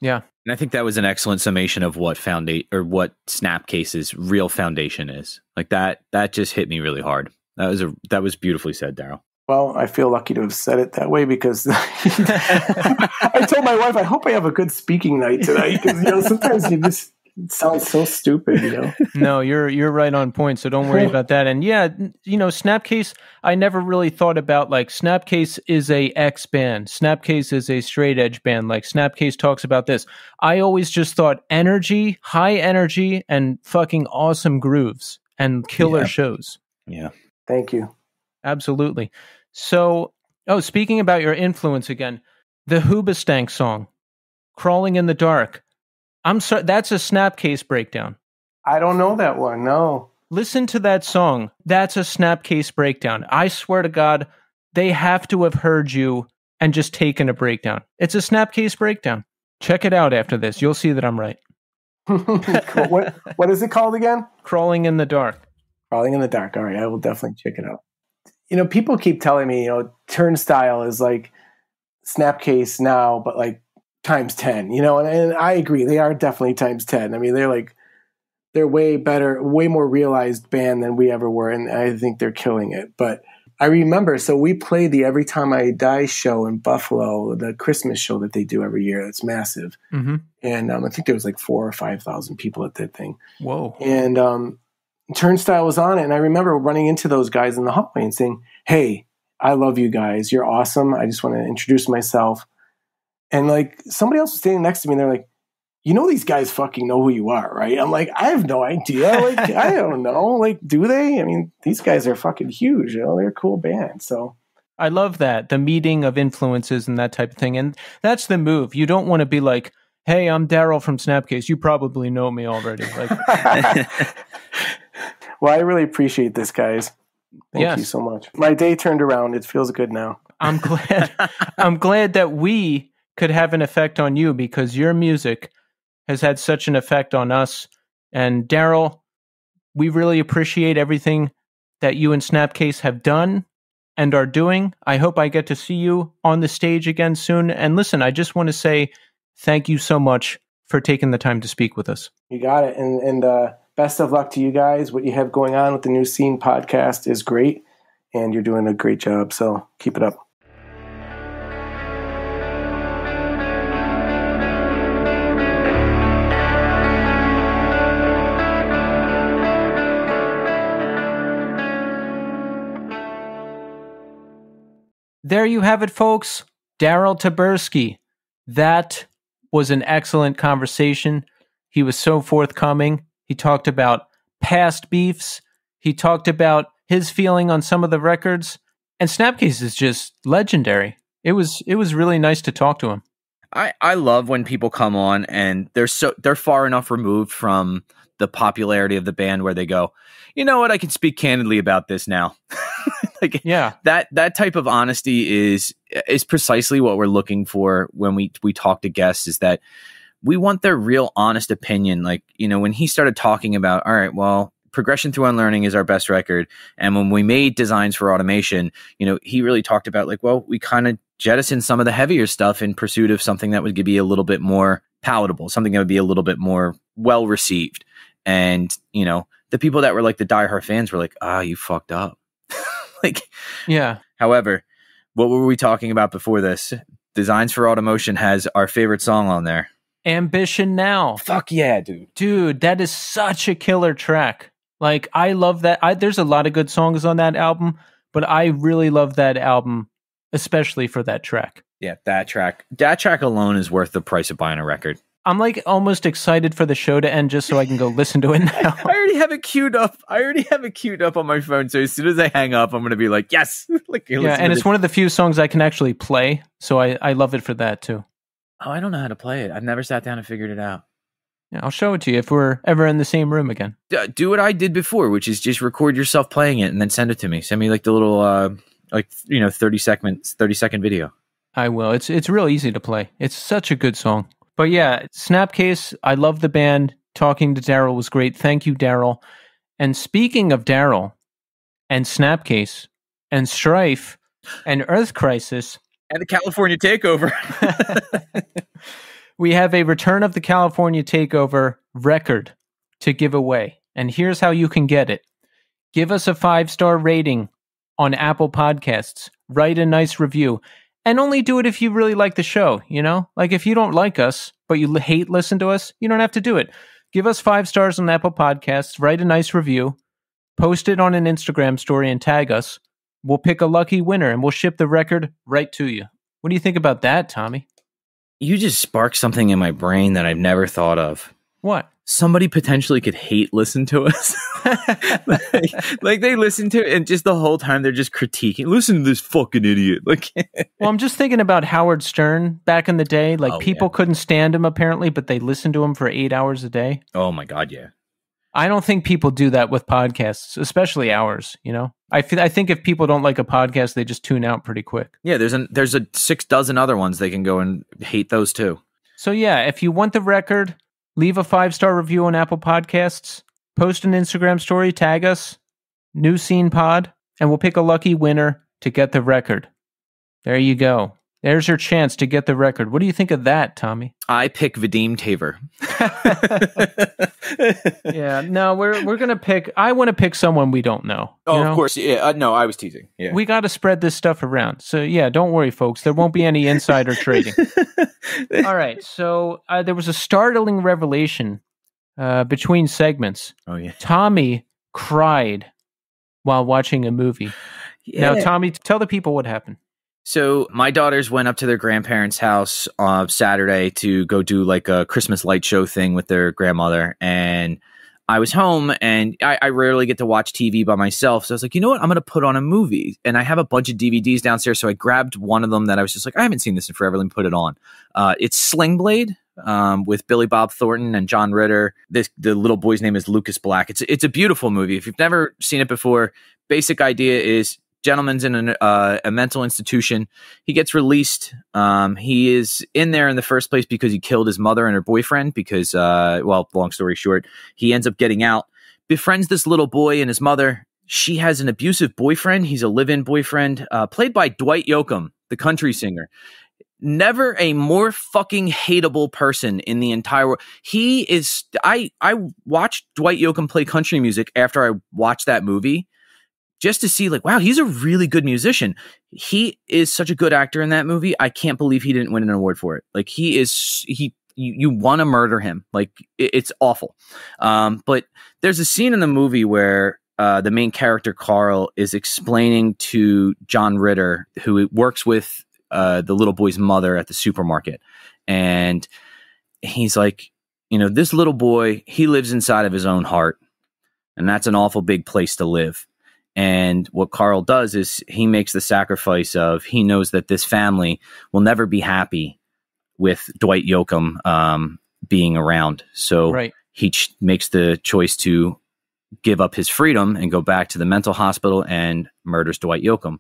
Yeah. And I think that was an excellent summation of what Snapcase's real foundation is. Like that just hit me really hard. That was beautifully said, Daryl. Well, I feel lucky to have said it that way because I told my wife, I hope I have a good speaking night tonight because, sometimes you just sound so stupid, No, you're right on point, so don't worry about that. And yeah, Snapcase, I never really thought about like Snapcase is a X band. Snapcase is a straight edge band. Like Snapcase talks about this. I always just thought energy, high energy, and fucking awesome grooves and killer shows. Yeah. Thank you. Absolutely. So, speaking about your influence again, the Hoobastank song, Crawling in the Dark. I'm sorry, that's a Snapcase breakdown. I don't know that one, no. Listen to that song. That's a Snapcase breakdown. I swear to God, they have to have heard you and just taken a breakdown. It's a Snapcase breakdown. Check it out after this. You'll see that I'm right. Cool. What is it called again? Crawling in the Dark. Crawling in the Dark. All right, I will definitely check it out. People keep telling me, Turnstile is like Snapcase now, but like times 10, and I agree. They are definitely times 10. I mean, they're way better, way more realized band than we ever were. And I think they're killing it. But I remember, so we played the Every Time I Die show in Buffalo, the Christmas show that they do every year. It's massive. Mm-hmm. And I think there was like 4,000 or 5,000 people at that thing. Whoa. And, Turnstile was on it, and I remember running into those guys in the hallway and saying, "Hey, I love you guys. You're awesome. I just want to introduce myself." And like somebody else was standing next to me, and they're like, "These guys fucking know who you are, right?" I'm like, "I have no idea. Like, I don't know. Like, do they? I mean, these guys are fucking huge. They're a cool band." So I love that, the meeting of influences and that type of thing, and that's the move. You don't want to be like, "Hey, I'm Daryl from Snapcase. You probably know me already." Like. Well, I really appreciate this, guys. Thank you so much. My day turned around. It feels good now. I'm glad. I'm glad that we could have an effect on you because your music has had such an effect on us. And Daryl, we really appreciate everything that you and Snapcase have done and are doing. I hope I get to see you on the stage again soon. And listen, I just want to say thank you so much for taking the time to speak with us. You got it. And best of luck to you guys. What you have going on with the New Scene podcast is great, and you're doing a great job. So keep it up. There you have it, folks. Daryl Taberski. That was an excellent conversation. He was so forthcoming. He talked about past beefs. He talked about his feeling on some of the records. And Snapcase is just legendary. It was really nice to talk to him. I love when people come on and they're far enough removed from the popularity of the band where they go, you know what, I can speak candidly about this now. Like, yeah, that type of honesty is precisely what we're looking for when we talk to guests, is that we want their real honest opinion. Like, when he started talking about, all right, well, Progression Through Unlearning is our best record. And when we made Designs for Automation, he really talked about like, well, we kind of jettisoned some of the heavier stuff in pursuit of something that would be a little bit more palatable, something that would be a little bit more well received. And, the people that were like the diehard fans were like, you fucked up. Like, yeah. However, what were we talking about before this? Designs for Automation has our favorite song on there. Ambition Now. Fuck yeah, dude. Dude, that is such a killer track. Like, I love that. There's a lot of good songs on that album, but I really love that album especially for that track. Yeah, that track alone is worth the price of buying a record. I'm like almost excited for the show to end just so I can go listen to it now. I already have it queued up on my phone. So as soon as I hang up, I'm going to be like, yes. And it's one of the few songs I can actually play. So I love it for that too. Oh, I don't know how to play it. I've never sat down and figured it out. Yeah, I'll show it to you if we're ever in the same room again. Do what I did before, which is just record yourself playing it and then send it to me. Send me like the little, 30-second video. I will. It's real easy to play. It's such a good song. But yeah, Snapcase, I love the band. Talking to Daryl was great. Thank you, Daryl. And speaking of Daryl and Snapcase and Strife and Earth Crisis. And the California Takeover. We have a Return of the California Takeover record to give away. And here's how you can get it. Give us a 5-star rating on Apple Podcasts. Write a nice review. And only do it if you really like the show, you know? Like if you don't like us, but you hate listen to us, you don't have to do it. Give us 5 stars on Apple Podcasts, write a nice review, post it on an Instagram story and tag us. We'll pick a lucky winner and we'll ship the record right to you. What do you think about that, Tommy? You just sparked something in my brain that I've never thought of. What? Somebody potentially could hate listen to us. like they listen to it and just the whole time they're just critiquing. Listen to this fucking idiot. Like, well, I'm just thinking about Howard Stern back in the day. Like people couldn't stand him apparently, but they listened to him for 8 hours a day. Oh my God, yeah. I don't think people do that with podcasts, especially ours, you know? I think if people don't like a podcast, they just tune out pretty quick. Yeah, there's a 6 dozen other ones they can go and hate those too. So yeah, if you want the record, leave a 5-star review on Apple Podcasts, post an Instagram story, tag us, New Scene Pod, and we'll pick a lucky winner to get the record. There you go. There's your chance to get the record. What do you think of that, Tommy? I pick Vadim Taver. Yeah, no, we're gonna pick. I want to pick someone we don't know. Oh, of course. Yeah, no, I was teasing. Yeah, we got to spread this stuff around. So yeah, don't worry, folks. There won't be any insider trading. All right. So there was a startling revelation between segments. Oh yeah, Tommy cried while watching a movie. Yeah. Now, Tommy, tell the people what happened. So my daughters went up to their grandparents' house on Saturday to go do like a Christmas light show thing with their grandmother. And I was home and I rarely get to watch TV by myself. So I was like, you know what? I'm going to put on a movie. And I have a bunch of DVDs downstairs. So I grabbed one of them that I was just like, I haven't seen this in forever. Let me put it on. It's Sling Blade with Billy Bob Thornton and John Ritter. The little boy's name is Lucas Black. It's a beautiful movie. If you've never seen it before, basic idea is gentleman's in a mental institution. He gets released. He is in there in the first place because he killed his mother and her boyfriend because, long story short, he ends up getting out, befriends this little boy and his mother. She has an abusive boyfriend. He's a live-in boyfriend, played by Dwight Yoakam, the country singer. Never a more fucking hateable person in the entire world. He is, I watched Dwight Yoakam play country music after I watched that movie, just to see like, wow, he's a really good musician. He is such a good actor in that movie. I can't believe he didn't win an award for it. Like you want to murder him. Like it's awful. But there's a scene in the movie where the main character, Carl, is explaining to John Ritter, who works with the little boy's mother at the supermarket. And he's like, you know, this little boy, he lives inside of his own heart. And that's an awful big place to live. And what Carl does is he makes the sacrifice of, he knows that this family will never be happy with Dwight Yoakam being around. So he makes the choice to give up his freedom and go back to the mental hospital and murders Dwight Yoakam.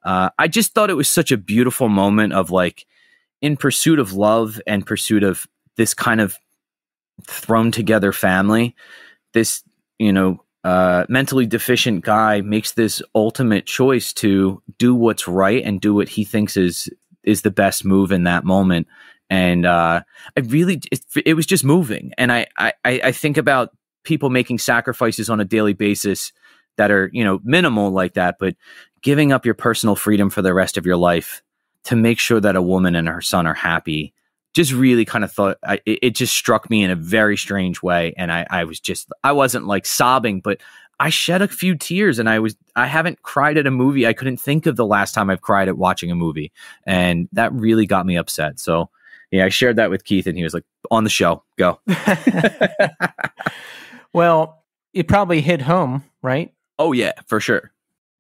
I just thought it was such a beautiful moment of like, in pursuit of love and pursuit of this kind of thrown together family, this, you know, mentally deficient guy makes this ultimate choice to do what's right and do what he thinks is the best move in that moment. And it was just moving. And I think about people making sacrifices on a daily basis that are, you know, minimal like that, but giving up your personal freedom for the rest of your life to make sure that a woman and her son are happy. Just really kind of thought it just struck me in a very strange way. And I wasn't like sobbing, but I shed a few tears, and I haven't cried at a movie. I couldn't think of the last time I've cried at watching a movie, and that really got me upset. So yeah, I shared that with Keith, and he was like, on the show, go. Well, it probably hit home, right? Oh yeah, for sure.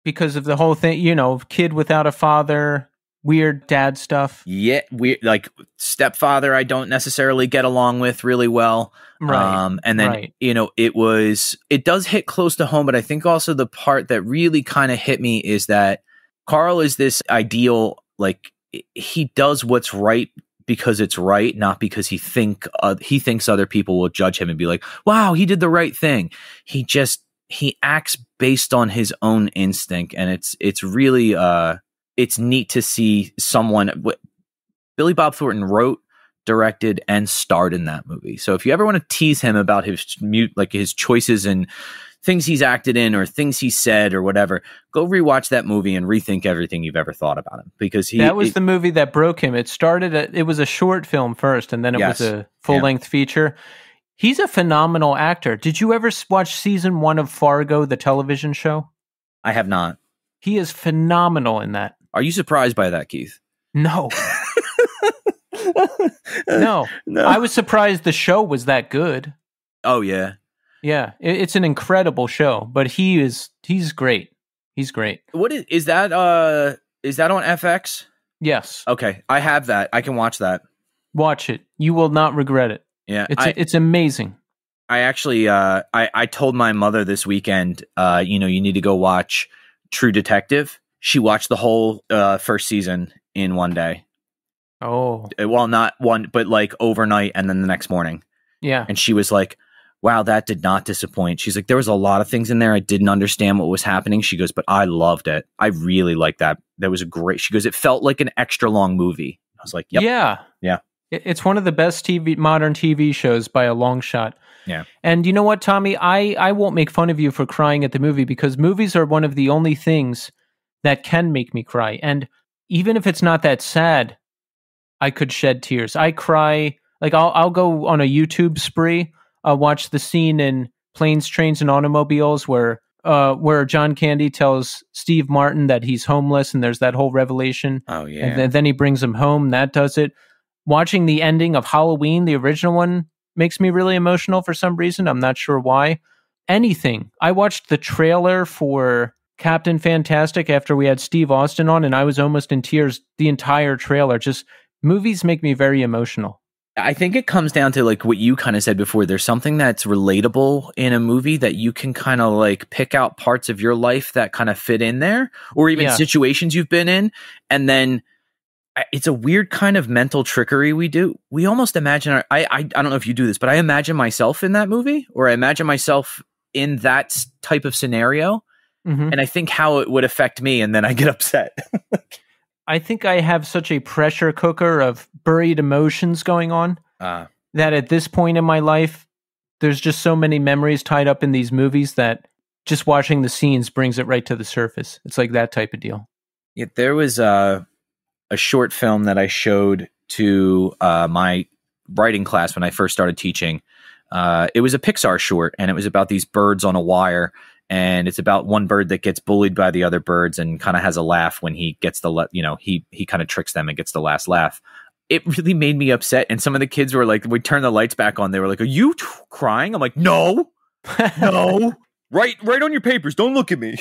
Because of the whole thing, kid without a father, weird dad stuff. Yeah, like stepfather I don't necessarily get along with really well. Right. And then, right. It does hit close to home, but I think also the part that really kind of hit me is that Carl is this ideal, like he does what's right because it's right, not because he thinks other people will judge him and be like, wow, he did the right thing. He acts based on his own instinct. And it's really, it's neat to see someone. Billy Bob Thornton wrote, directed, and starred in that movie. So if you ever want to tease him about his choices and things he's acted in or things he said or whatever, go rewatch that movie and rethink everything you've ever thought about him. Because that was the movie that broke him. It was a short film first, and then it was a full-length feature. He's a phenomenal actor. Did you ever watch season 1 of Fargo, the television show? I have not. He is phenomenal in that. Are you surprised by that, Keith? No. No. I was surprised the show was that good. Oh, yeah. Yeah. It's an incredible show, but he's great. He's great. What is that on FX? Yes. Okay. I have that. I can watch that. Watch it. You will not regret it. Yeah. It's amazing. I actually, I told my mother this weekend, you need to go watch True Detective. She watched the whole first season in one day. Oh. Well, not one, but like overnight and then the next morning. Yeah. And she was like, wow, that did not disappoint. She's like, there was a lot of things in there. I didn't understand what was happening. She goes, but I loved it. I really liked that. That was she goes, it felt like an extra long movie. I was like, yep. Yeah. Yeah. It's one of the best modern TV shows by a long shot. Yeah. And you know what, Tommy? I won't make fun of you for crying at the movie because movies are one of the only things that can make me cry. And even if it's not that sad, I could shed tears. I cry. Like I'll go on a YouTube spree. I'll watch the scene in Planes, Trains, and Automobiles where John Candy tells Steve Martin that he's homeless, and there's that whole revelation. Oh yeah. And then he brings him home. That does it. Watching the ending of Halloween, the original one, makes me really emotional for some reason. I'm not sure why. Anything. I watched the trailer for Captain Fantastic after we had Steve Austin on, and I was almost in tears the entire trailer. Just movies make me very emotional. I think it comes down to like what you kind of said before. There's something that's relatable in a movie that you can kind of like pick out parts of your life that kind of fit in there, or even situations you've been in. And then it's a weird kind of mental trickery we do. We almost imagine, I don't know if you do this, but I imagine myself in that movie, or I imagine myself in that type of scenario. Mm-hmm. And I think how it would affect me. And then I get upset. I think I have such a pressure cooker of buried emotions going on that at this point in my life, there's just so many memories tied up in these movies that just watching the scenes brings it right to the surface. It's like that type of deal. Yeah, there was a short film that I showed to my writing class when I first started teaching. It was a Pixar short, and it was about these birds on a wire. And it's about one bird that gets bullied by the other birds and kind of has a laugh when he gets he kind of tricks them and gets the last laugh. It really made me upset. And some of the kids were like, we turned the lights back on. They were like, are you crying? I'm like, no, no. Write on your papers. Don't look at me.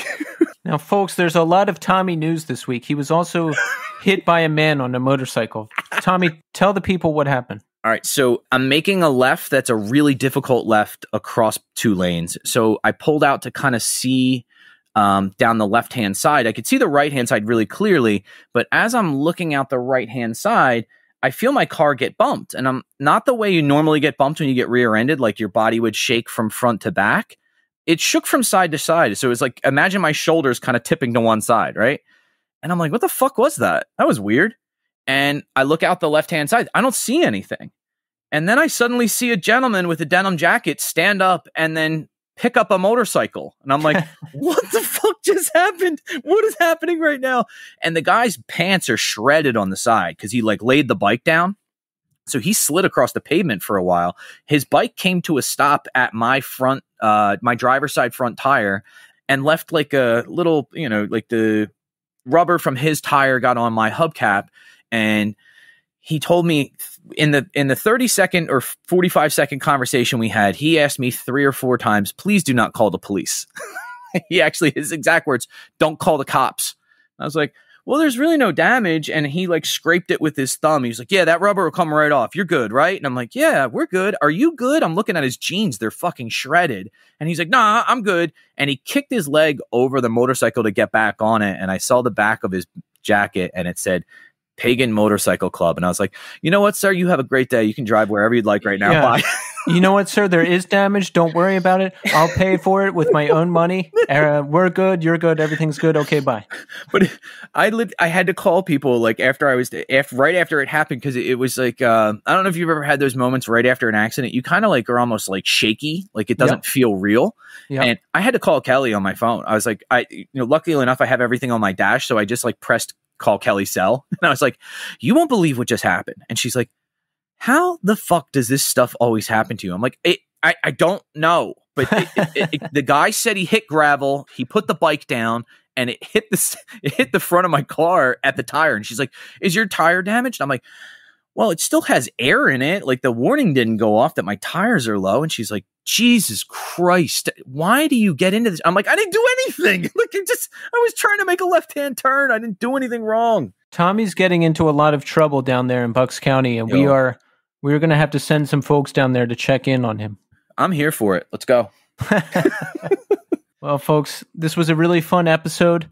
Now, folks, there's a lot of Tommy news this week. He was also hit by a man on a motorcycle. Tommy, tell the people what happened. All right, so I'm making a left that's a really difficult left across 2 lanes. So I pulled out to kind of see down the left-hand side. I could see the right-hand side really clearly, but as I'm looking out the right-hand side, I feel my car get bumped. And I'm not the way you normally get bumped when you get rear-ended, like your body would shake from front to back. It shook from side to side. So it was like, imagine my shoulders kind of tipping to one side, right? And I'm like, what the fuck was that? That was weird. And I look out the left-hand side. I don't see anything. And then I suddenly see a gentleman with a denim jacket stand up and then pick up a motorcycle. And I'm like, what the fuck just happened? What is happening right now? And the guy's pants are shredded on the side because he like laid the bike down. So he slid across the pavement for a while. His bike came to a stop at my front, my driver's side front tire, and left like a little, like the rubber from his tire got on my hubcap. And he told me in the 30-second or 45-second conversation we had, he asked me 3 or 4 times, please do not call the police. He actually, his exact words, don't call the cops. I was like, well, there's really no damage. And he like scraped it with his thumb. He was like, yeah, that rubber will come right off. You're good, right? And I'm like, yeah, we're good. Are you good? I'm looking at his jeans. They're fucking shredded. And he's like, nah, I'm good. And he kicked his leg over the motorcycle to get back on it. And I saw the back of his jacket and it said Pagan Motorcycle Club. And I was like, you know what, sir? You have a great day. You can drive wherever you'd like right now. Yeah. Bye. You know what, sir? There is damage. Don't worry about it. I'll pay for it with my own money. We're good. You're good. Everything's good. Okay, bye. But I had to call people like right after it happened, because it was like I don't know if you've ever had those moments right after an accident. You kind of like are almost like shaky, like it doesn't feel real. Yep. And I had to call Kelly on my phone. I was like, luckily enough, I have everything on my dash, so I just like pressed call Kelly's cell, and I was like, you won't believe what just happened. And she's like, how the fuck does this stuff always happen to you? I'm like, I don't know. But the guy said he hit gravel. He put the bike down and it hit the front of my car at the tire. And she's like, is your tire damaged? I'm like, well, it still has air in it. Like the warning didn't go off that my tires are low. And she's like, Jesus Christ, why do you get into this? I'm like, I didn't do anything. Look, I was trying to make a left-hand turn. I didn't do anything wrong. Tommy's getting into a lot of trouble down there in Bucks County, and we're going to have to send some folks down there to check in on him. I'm here for it. Let's go. Well, folks, this was a really fun episode.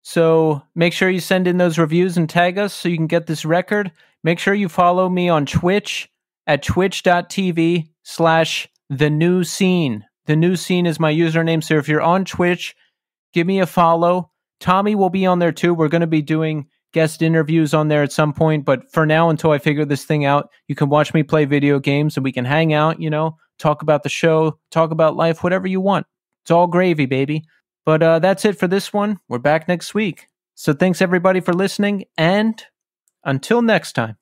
So make sure you send in those reviews and tag us so you can get this record. Make sure you follow me on Twitch at twitch.tv/thenewscene. The New Scene is my username. So if you're on Twitch, give me a follow. Tommy will be on there too. We're going to be doing guest interviews on there at some point. But for now, until I figure this thing out, you can watch me play video games and we can hang out, talk about the show, talk about life, whatever you want. It's all gravy, baby. But that's it for this one. We're back next week. So thanks everybody for listening, and until next time.